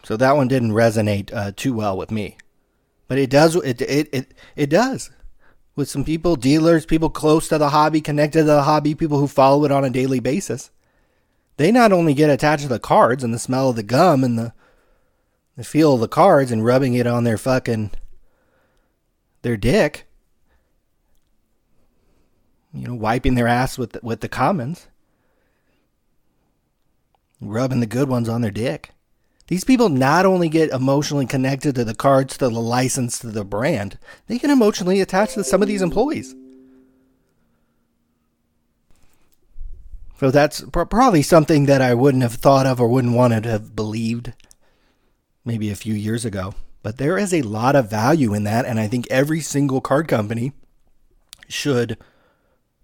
So that one didn't resonate too well with me. But it does. It does. With some people, dealers, people close to the hobby, connected to the hobby, people who follow it on a daily basis. They not only get attached to the cards and the smell of the gum and the feel of the cards and rubbing it on their dick, wiping their ass with the commons, rubbing the good ones on their dick. These people not only get emotionally connected to the cards, to the license, to the brand, they get emotionally attached to some of these employees. So that's probably something that I wouldn't have thought of or wouldn't want to have believed maybe a few years ago. But there is a lot of value in that, and I think every single card company should,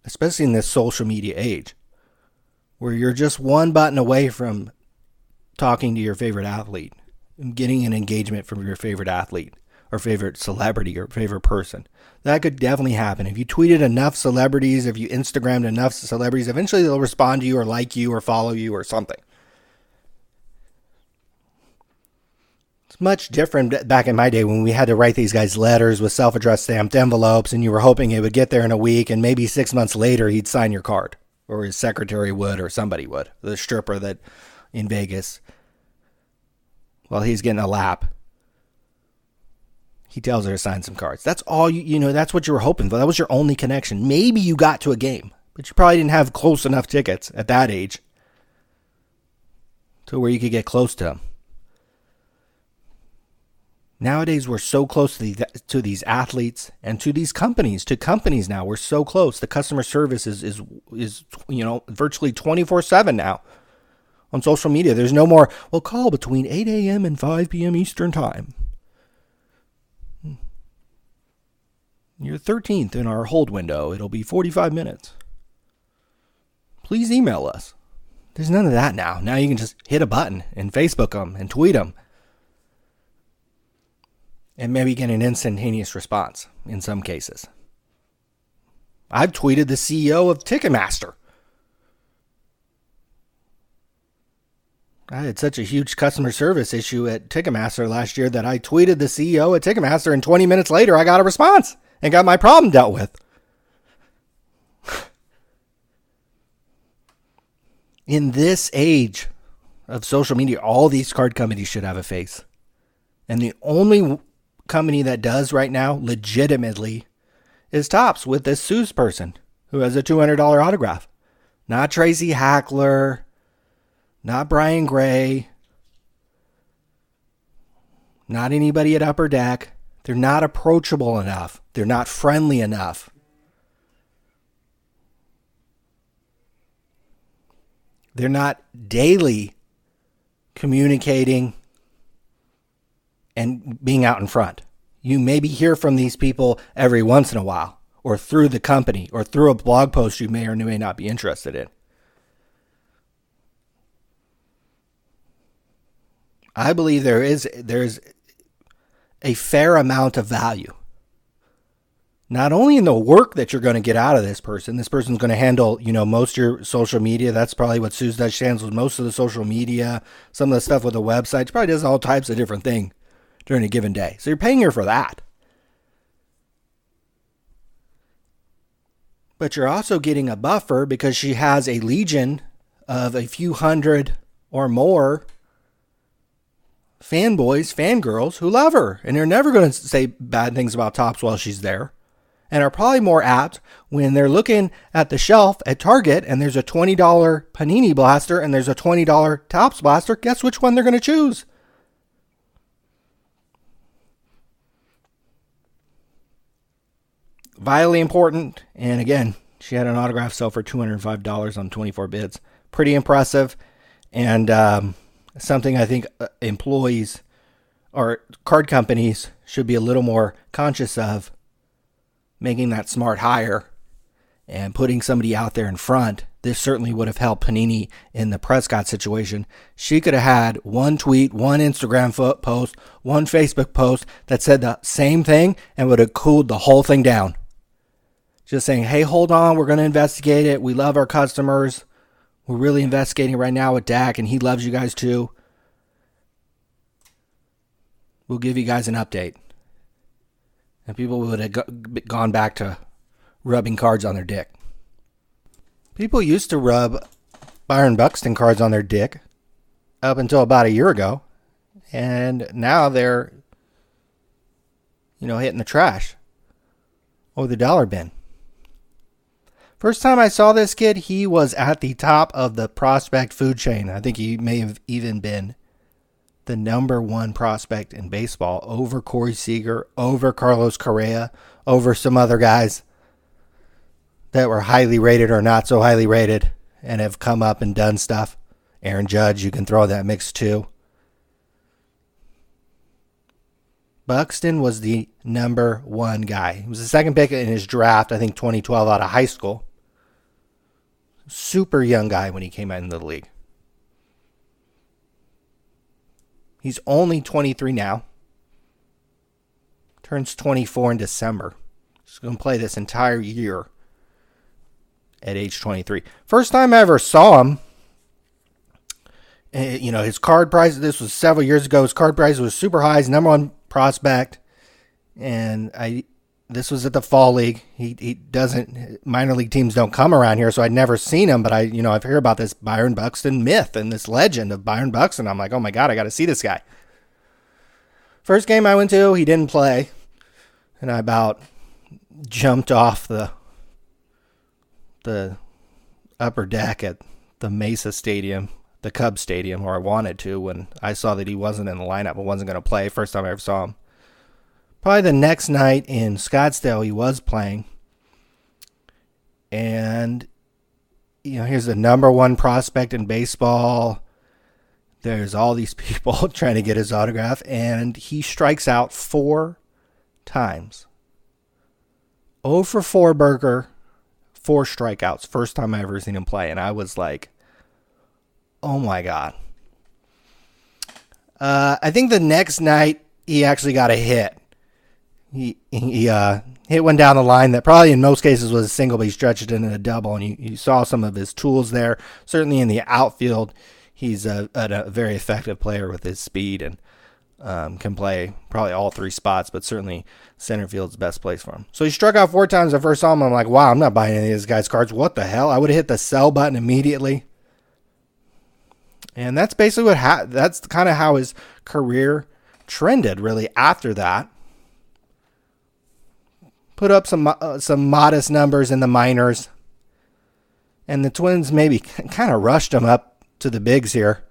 especially in this social media age, where you're just one button away from talking to your favorite athlete, and getting an engagement from your favorite athlete or favorite celebrity or favorite person. That could definitely happen. If you tweeted enough celebrities, if you Instagrammed enough celebrities, eventually they'll respond to you or like you or follow you or something. It's much different back in my day when we had to write these guys letters with self-addressed stamped envelopes and you were hoping it would get there in a week and maybe 6 months later he'd sign your card, or his secretary would, or somebody would. The stripper that in Vegas, while he's getting a lap, he tells her to sign some cards. That's all that's what you were hoping for. That was your only connection. Maybe you got to a game, but you probably didn't have close enough tickets at that age to where you could get close to him. Nowadays, we're so close to these athletes and to these companies. To companies now, we're so close. The customer service is virtually 24/7 now on social media. There's no more, well, call between 8 a.m. and 5 p.m. Eastern Time. You're 13th in our hold window. It'll be 45 minutes. Please email us. There's none of that now. Now you can just hit a button and Facebook them and tweet them. And maybe get an instantaneous response in some cases. I've tweeted the CEO of Ticketmaster. I had such a huge customer service issue at Ticketmaster last year that I tweeted the CEO at Ticketmaster, and 20 minutes later I got a response and got my problem dealt with. In this age of social media, all these card companies should have a face. And the only company that does right now, legitimately, is Topps with this Suze person who has a $200 autograph. Not Tracy Hackler, not Brian Gray, not anybody at Upper Deck. They're not approachable enough. They're not friendly enough. They're not daily communicating and being out in front. You maybe hear from these people every once in a while, or through the company, or through a blog post you may or may not be interested in. I believe there's a fair amount of value not only in the work that you're going to get out of this person's going to handle, most of your social media. That's probably what Suze does. She handles most of the social media, some of the stuff with the website. She probably does all types of different things during a given day. So you're paying her for that. But you're also getting a buffer because she has a legion of a few hundred or more fanboys, fangirls who love her. And they're never going to say bad things about Topps while she's there. And are probably more apt when they're looking at the shelf at Target and there's a $20 Panini blaster and there's a $20 Topps blaster. Guess which one they're going to choose? Vitally important. And again, she had an autograph sale for $205 on 24 bids. Pretty impressive. And something I think employees or card companies should be a little more conscious of, making that smart hire and putting somebody out there in front. This certainly would have helped Panini in the Prescott situation. She could have had one tweet, one Instagram post, one Facebook post that said the same thing and would have cooled the whole thing down. Just saying, hey, hold on, we're going to investigate it. We love our customers. We're really investigating right now with Dak, and he loves you guys too. We'll give you guys an update. And people would have gone back to rubbing cards on their dick. People used to rub Byron Buxton cards on their dick up until about a year ago. And now they're, hitting the trash or the dollar bin. First time I saw this kid, he was at the top of the prospect food chain. I think he may have even been the number one prospect in baseball over Corey Seager, over Carlos Correa, over some other guys that were highly rated or not so highly rated and have come up and done stuff. Aaron Judge, you can throw that mix too. Buxton was the number one guy. He was the second pick in his draft, I think 2012 out of high school. Super young guy when he came out into the league. He's only 23 now. Turns 24 in December. He's going to play this entire year at age 23. First time I ever saw him, his card price, this was several years ago, his card price was super high. He's number one prospect. And this was at the fall league. He doesn't, minor league teams don't come around here, so I'd never seen him, but I've heard about this Byron Buxton myth and this legend of Byron Buxton. I'm like, oh my God, I got to see this guy. First game I went to, he didn't play, and I about jumped off the upper deck at the Mesa Stadium, the Cubs Stadium, or I wanted to, when I saw that he wasn't in the lineup and wasn't going to play. First time I ever saw him. Probably the next night in Scottsdale, he was playing. And, here's the number one prospect in baseball. There's all these people trying to get his autograph. And he strikes out 4 times. 0 for 4 burger, 4 strikeouts. First time I ever seen him play. And I was like, oh my God. I think the next night, he actually got a hit. He hit one down the line that probably in most cases was a single, but he stretched it into a double, and you saw some of his tools there. Certainly in the outfield, he's a very effective player with his speed and can play probably all 3 spots, but certainly center field's the best place for him. So he struck out 4 times the first saw him. I'm like, wow, I'm not buying any of this guy's cards. What the hell? I would have hit the sell button immediately. And that's basically that's kind of how his career trended really after that. Put up some modest numbers in the minors. And the Twins maybe kind of rushed him up to the bigs here.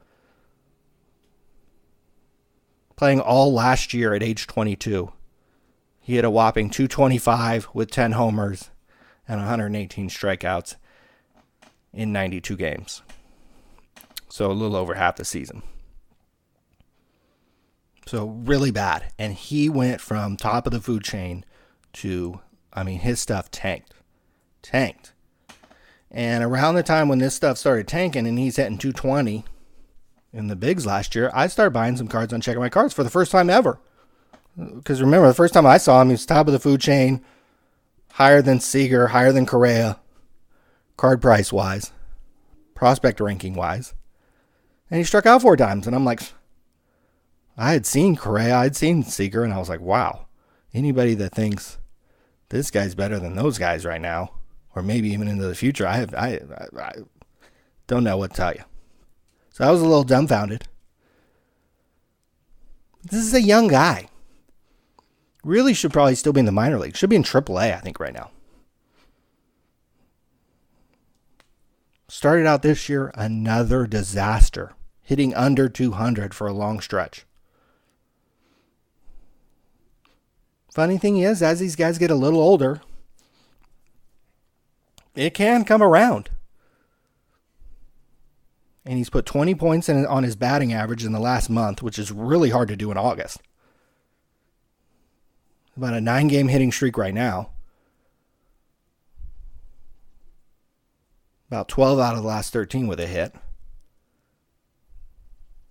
Playing all last year at age 22. He hit a whopping .225 with 10 homers and 118 strikeouts in 92 games. So a little over half the season. So really bad. And he went from top of the food chain to, his stuff tanked. And around the time when this stuff started tanking and he's hitting 220 in the bigs last year, I started buying some cards on Checking My Cards for the first time ever. Because remember, the first time I saw him, he was top of the food chain, higher than Seager, higher than Correa, card price wise, prospect ranking wise. And he struck out 4 times. And I'm like, I had seen Correa, I'd seen Seager, and I was like, wow, anybody that thinks this guy's better than those guys right now, or maybe even into the future, I don't know what to tell you. So I was a little dumbfounded. This is a young guy. Really should probably still be in the minor league. Should be in AAA, I think, right now. Started out this year, another disaster. Hitting under 200 for a long stretch. Funny thing is, as these guys get a little older, it can come around. And he's put 20 points on his batting average in the last month, which is really hard to do in August. About a 9-game hitting streak right now. About 12 out of the last 13 with a hit.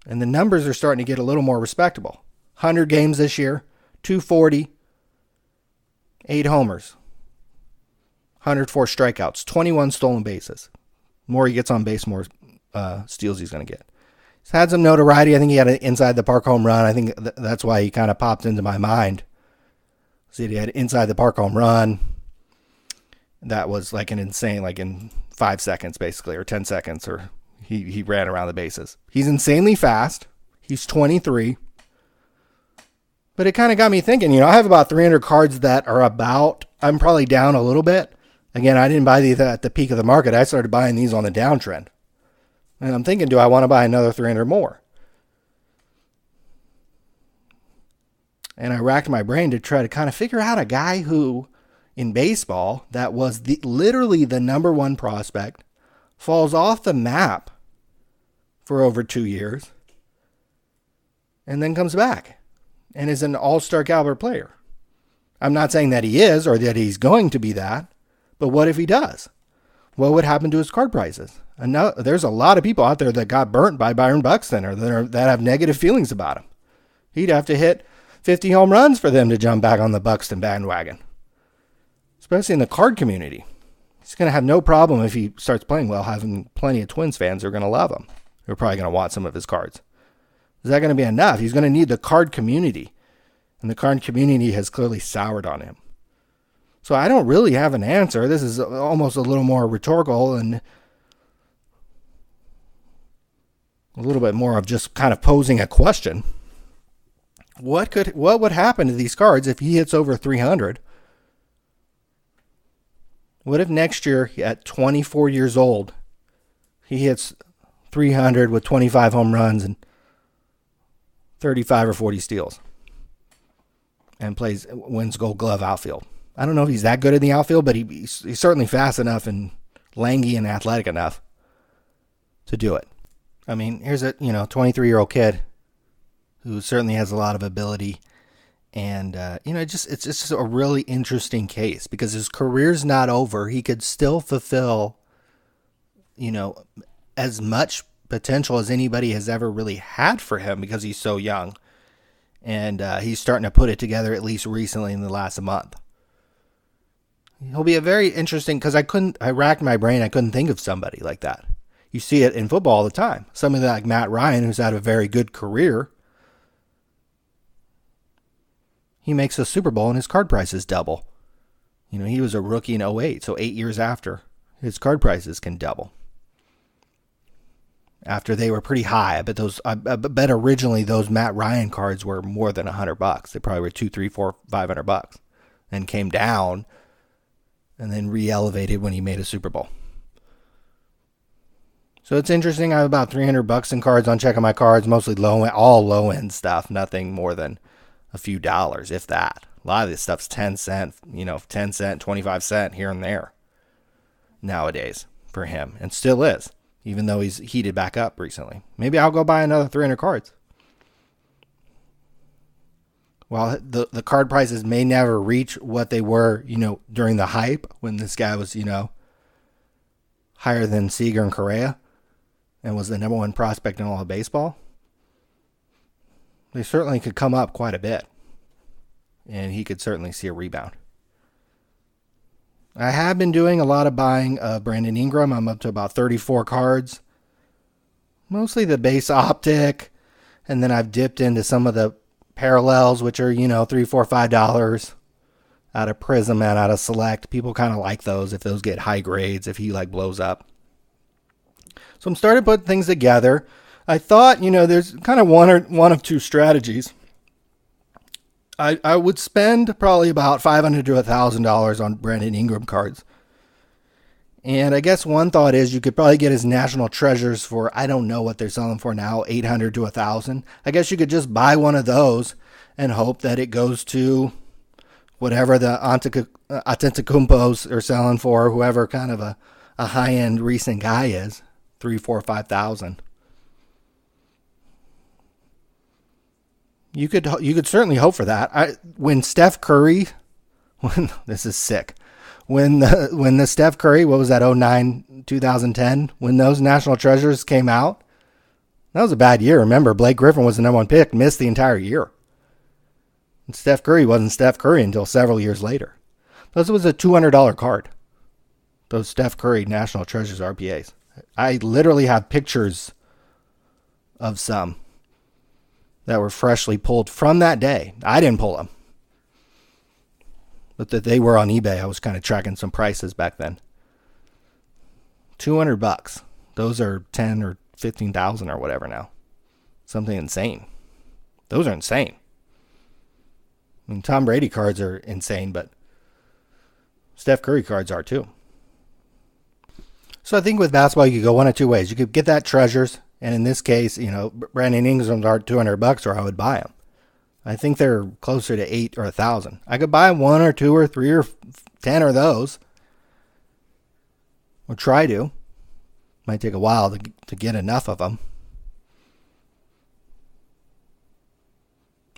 And the numbers are starting to get a little more respectable. 100 games this year, 240, 8 homers, 104 strikeouts, 21 stolen bases. More he gets on base, more steals he's going to get. He's had some notoriety. I think he had an inside the park home run. I think that's why he kind of popped into my mind. So he had an inside the park home run. That was like an insane, like in 5 seconds basically, or 10 seconds, or he ran around the bases. He's insanely fast. He's 23. But it kind of got me thinking, I have about 300 cards that are I'm probably down a little bit. Again, I didn't buy these at the peak of the market. I started buying these on the downtrend. And I'm thinking, do I want to buy another 300 more? And I racked my brain to try to kind of figure out a guy who, in baseball, that was literally the number 1 prospect, falls off the map for over 2 years, and then comes back and is an all-star caliber player. I'm not saying that he is or that he's going to be that, but what if he does? What would happen to his card prices? There's a lot of people out there that got burnt by Byron Buxton or that have negative feelings about him. He'd have to hit 50 home runs for them to jump back on the Buxton bandwagon, especially in the card community. He's going to have no problem if he starts playing well, having plenty of Twins fans who are going to love him. They're probably going to want some of his cards. Is that going to be enough? He's going to need the card community, and the card community has clearly soured on him. So I don't really have an answer. This is almost a little more rhetorical and a little bit more of just kind of posing a question. What would happen to these cards if he hits over 300? What if next year, at 24 years old, he hits 300 with 25 home runs and 35 or 40 steals and wins Gold Glove outfield? I don't know if he's that good in the outfield, but he's certainly fast enough and lanky and athletic enough to do it. I mean, here's a 23-year-old kid who certainly has a lot of ability, and it's just a really interesting case because his career's not over. He could still fulfill, as much potential as anybody has ever really had for him because he's so young, and he's starting to put it together at least recently in the last month. He'll be a very interesting because I racked my brain. I couldn't think of somebody like that. You see it in football all the time. Somebody like Matt Ryan, who's had a very good career, he makes a Super Bowl and his card prices double. He was a rookie in 2008, so 8 years after, his card prices can double. After they were pretty high, I bet originally those Matt Ryan cards were more than $100. They probably were $200, $300, $400, $500, and came down, and then re-elevated when he made a Super Bowl. So it's interesting. I have about $300 in cards on checking my cards, mostly all low-end stuff, nothing more than a few dollars, if that. A lot of this stuff's 10 cent, 10 cent, 25 cent here and there nowadays for him, and still is, even though he's heated back up recently. Maybe I'll go buy another 300 cards. While the card prices may never reach what they were, during the hype when this guy was, higher than Seager and Correa and was the number 1 prospect in all of baseball, they certainly could come up quite a bit. And he could certainly see a rebound. I have been doing a lot of buying of Brandon Ingram. I'm up to about 34 cards. Mostly the base optic. And then I've dipped into some of the parallels, which are, $3, $4, $5 out of Prism and out of Select. People kind of like those if those get high grades, if he blows up. So I'm starting to put things together. I thought, there's kind of one of two strategies. I would spend probably about $500 to $1,000 on Brandon Ingram cards. And I guess one thought is you could probably get his national treasures for, I don't know what they're selling for now, $800 to $1,000. I guess you could just buy one of those and hope that it goes to whatever the Antetokounmpos are selling for, whoever kind of a high-end recent guy is, $3,000, $4,000, $5,000. You could certainly hope for that. When Steph Curry, this is sick. When the Steph Curry, what was that, 2009, 2010, when those national treasures came out, that was a bad year. Remember, Blake Griffin was the number one pick, missed the entire year. And Steph Curry wasn't Steph Curry until several years later. Those was a $200 card. Those Steph Curry national treasures RPAs. I literally have pictures of some that were freshly pulled from that day. I didn't pull them, but that they were on eBay. I was kind of tracking some prices back then. $200. Those are 10 or 15,000 or whatever now. Something insane. Those are insane. I mean, Tom Brady cards are insane, but Steph Curry cards are too. So I think with basketball, you could go one of two ways. You could get that treasures, and in this case, Brandon Ingram's are $200, or I would buy them. I think they're closer to 8 or 1,000. I could buy 1 or 2 or 3 or 10 of those, or try to. Might take a while to get enough of them,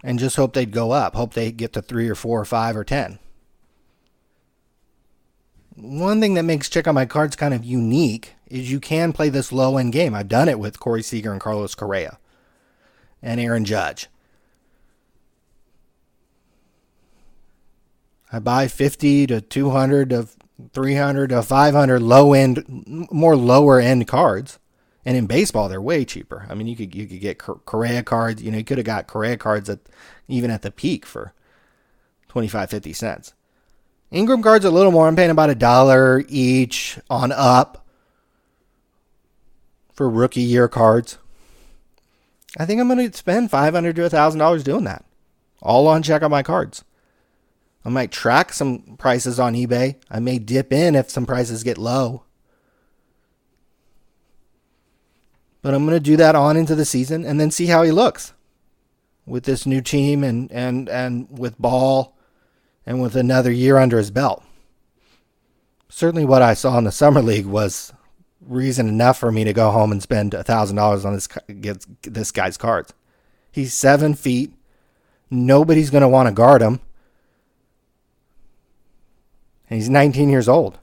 and just hope they'd go up. Hope they get to 3 or 4 or 5 or 10. One thing that makes Check On My Cards kind of unique is you can play this low-end game. I've done it with Corey Seager and Carlos Correa and Aaron Judge. I buy 50 to 200 to 300 to 500 low-end, more lower-end cards. And in baseball, they're way cheaper. I mean, you could get Correa cards. You could have got Correa cards even at the peak for 25, 50 cents. Ingram cards are a little more. I'm paying about $1 each on up for rookie year cards. I think I'm going to spend $500 to $1,000 doing that. All on Check On My Cards. I might track some prices on eBay. I may dip in if some prices get low. But I'm going to do that on into the season and then see how he looks with this new team and with Ball and with another year under his belt. Certainly what I saw in the Summer League was reason enough for me to go home and spend $1,000 on this guy's cards. He's 7 feet. Nobody's going to want to guard him. And he's 19 years old.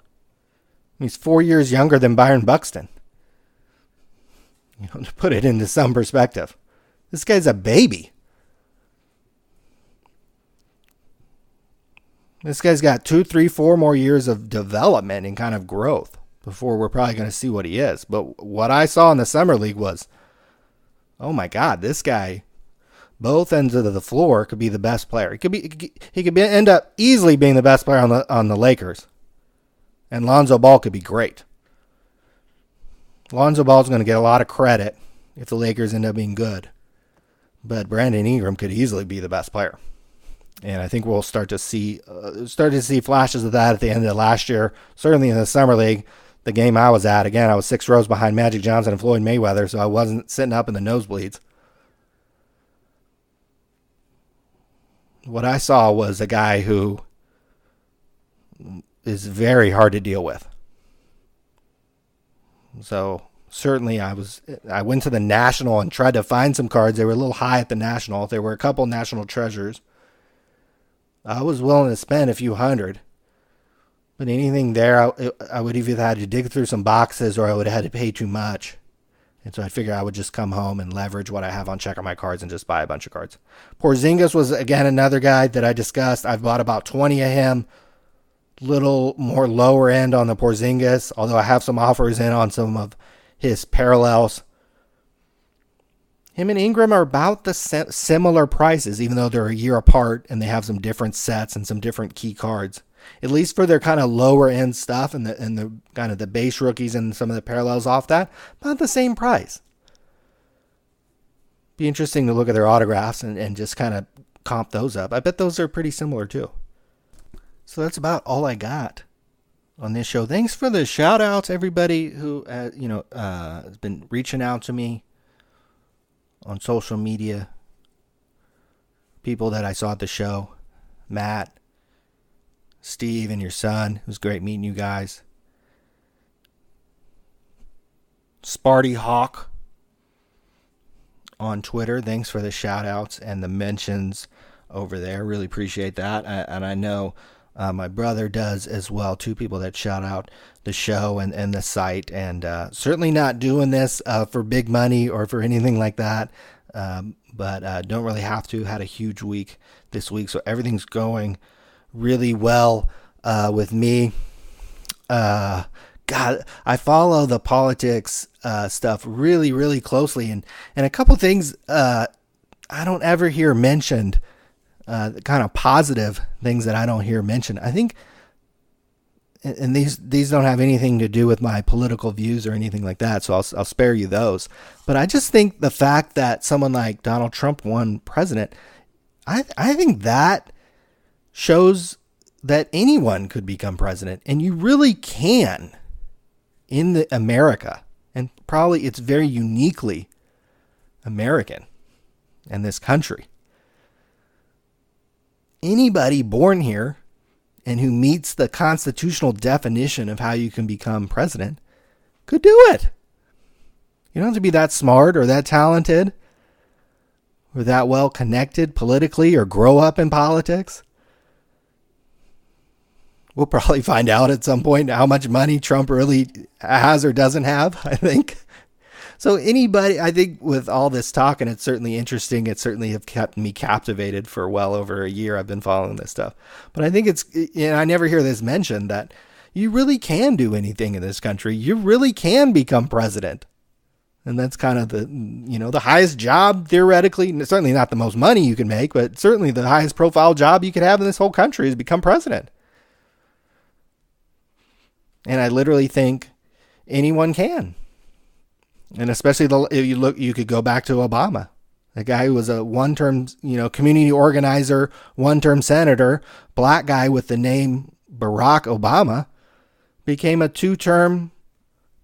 He's 4 years younger than Byron Buxton. To put it into some perspective. This guy's a baby. This guy's got 2, 3, 4 more years of development and kind of growth before we're probably going to see what he is. But what I saw in the Summer League was, oh my God, this guy, both ends of the floor, could be the best player. He could end up easily being the best player on the Lakers. And Lonzo Ball could be great. Lonzo Ball's going to get a lot of credit if the Lakers end up being good. But Brandon Ingram could easily be the best player. And I think we'll start to see flashes of that at the end of last year. Certainly in the Summer League, the game I was at, again, I was 6 rows behind Magic Johnson and Floyd Mayweather, so I wasn't sitting up in the nosebleeds. What I saw was a guy who is very hard to deal with. So certainly I went to the National and tried to find some cards. They were a little high at the National. There were a couple National treasures. I was willing to spend a few hundred. But anything there, I would either had to dig through some boxes or I would have had to pay too much. And so I figured I would just come home and leverage what I have on Check On My Cards and just buy a bunch of cards. Porzingis was, again, another guy that I discussed. I've bought about 20 of him. little more lower end on the Porzingis, although I have some offers in on some of his parallels. Him and Ingram are about the similar prices, even though they're a year apart and they have some different sets and some different key cards. At least for their kind of lower end stuff and the kind of the base rookies and some of the parallels off that, about the same price. Be interesting to look at their autographs and just kind of comp those up. I bet those are pretty similar too. So that's about all I got on this show. Thanks for the shout outs, everybody who has been reaching out to me on social media. People that I saw at the show. Matt, Steve, and your son. It was great meeting you guys. Sparty Hawk on Twitter. Thanks for the shout outs and the mentions over there. Really appreciate that. And I know my brother does as well. Two people that shout out the show and the site. And certainly not doing this for big money or for anything like that. But don't really have to. Had a huge week this week. So everything's going really well with me. God, I follow the politics stuff really, really closely. And a couple things I don't ever hear mentioned. Kind of positive things that I don't hear mentioned. I think, and these don't have anything to do with my political views or anything like that, so I'll spare you those. But I just think the fact that someone like Donald Trump won president, I think that shows that anyone could become president, and you really can in America, and probably it's very uniquely American in this country. Anybody born here and who meets the constitutional definition of how you can become president could do it. You don't have to be that smart or that talented or that well connected politically or grow up in politics. We'll probably find out at some point how much money Trump really has or doesn't have, I think. So anybody, I think with all this talk, and it's certainly interesting, it certainly have kept me captivated for well over a year. I've been following this stuff. But I think I never hear this mentioned, that you really can do anything in this country. You really can become president. And that's kind of the highest job theoretically, certainly not the most money you can make, but certainly the highest profile job you could have in this whole country is become president. And I literally think anyone can. And especially if you look, you could go back to Obama, a guy who was a one-term, community organizer, one-term senator, black guy with the name Barack Obama, became a two-term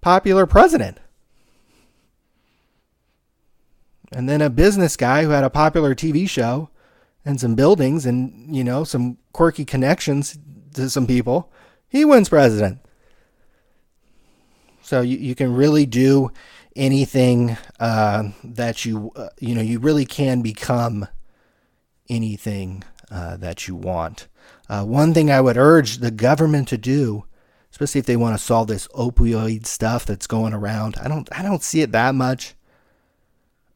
popular president. And then a business guy who had a popular TV show and some buildings and, some quirky connections to some people, he wins president. So you can really do anything that you really can become anything that you want. One thing I would urge the government to do, especially if they want to solve this opioid stuff that's going around. I don't see it that much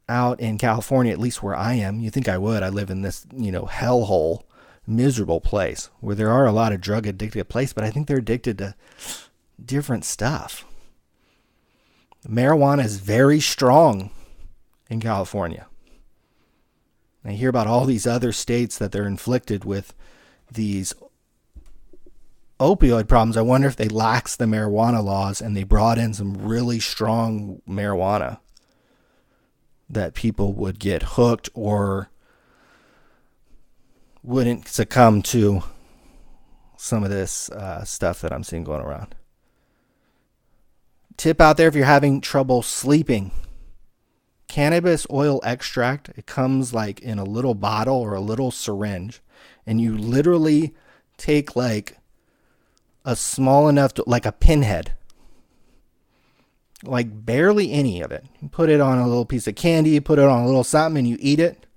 out in California, at least where I am. You think I would? I live in this, hellhole, miserable place where there are a lot of drug addicted places, but I think they're addicted to different stuff. Marijuana is very strong in California. I hear about all these other states that they're inflicted with these opioid problems. I wonder if they laxed the marijuana laws and they brought in some really strong marijuana that people would get hooked or wouldn't succumb to some of this stuff that I'm seeing going around. Tip out there if you're having trouble sleeping. Cannabis oil extract, it comes like in a little bottle or a little syringe, and you literally take like a small enough, like a pinhead, like barely any of it. You put it on a little piece of candy, you put it on a little something, and you eat it,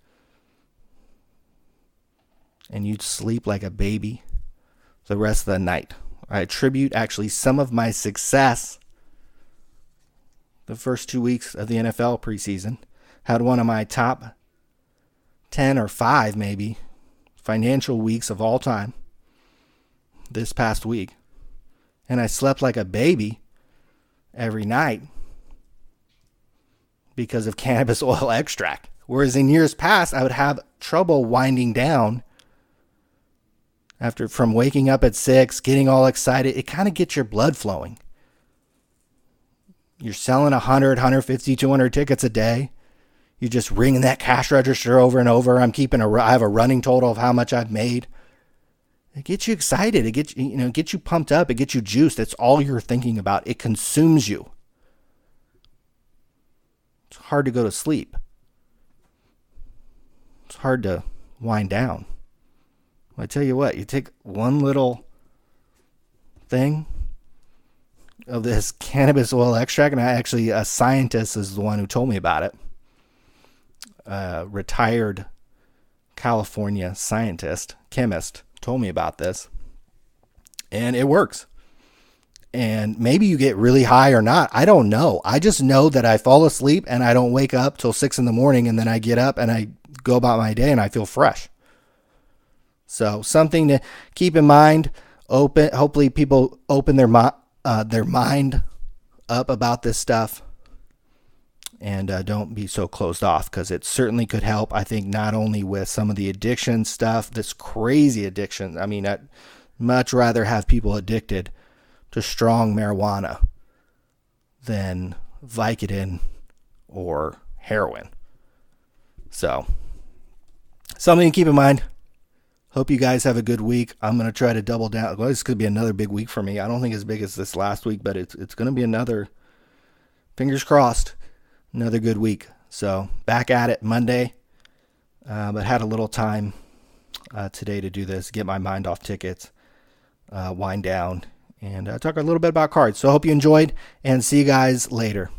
and you sleep like a baby the rest of the night. I attribute actually some of my success the first 2 weeks of the NFL preseason. Had one of my top 10 or 5 maybe financial weeks of all time. this past week. And I slept like a baby every night because of cannabis oil extract. Whereas in years past, I would have trouble winding down from waking up at 6, getting all excited. It kind of gets your blood flowing. You're selling 100, 150, 200 tickets a day. You're just ringing that cash register over and over. I have a running total of how much I've made. It gets you excited. It gets you pumped up. It gets you juiced. It's all you're thinking about. It consumes you. It's hard to go to sleep. It's hard to wind down. I tell you what, you take one little thing of this cannabis oil extract, and a scientist is the one who told me about it. Retired California chemist, told me about this. And it works. And maybe you get really high or not. I don't know. I just know that I fall asleep and I don't wake up till 6 a.m. and then I get up and I go about my day and I feel fresh. So something to keep in mind. Hopefully people open their mind up about this stuff, and don't be so closed off, because it certainly could help. I think not only with some of the addiction stuff, this crazy addiction. I mean, I'd much rather have people addicted to strong marijuana than Vicodin or heroin. So something to keep in mind. Hope you guys have a good week. I'm going to try to double down. Well, this could be another big week for me. I don't think as big as this last week, but it's going to be another, fingers crossed, another good week. So back at it Monday, but had a little time today to do this, get my mind off tickets, wind down, and talk a little bit about cards. So I hope you enjoyed, and see you guys later.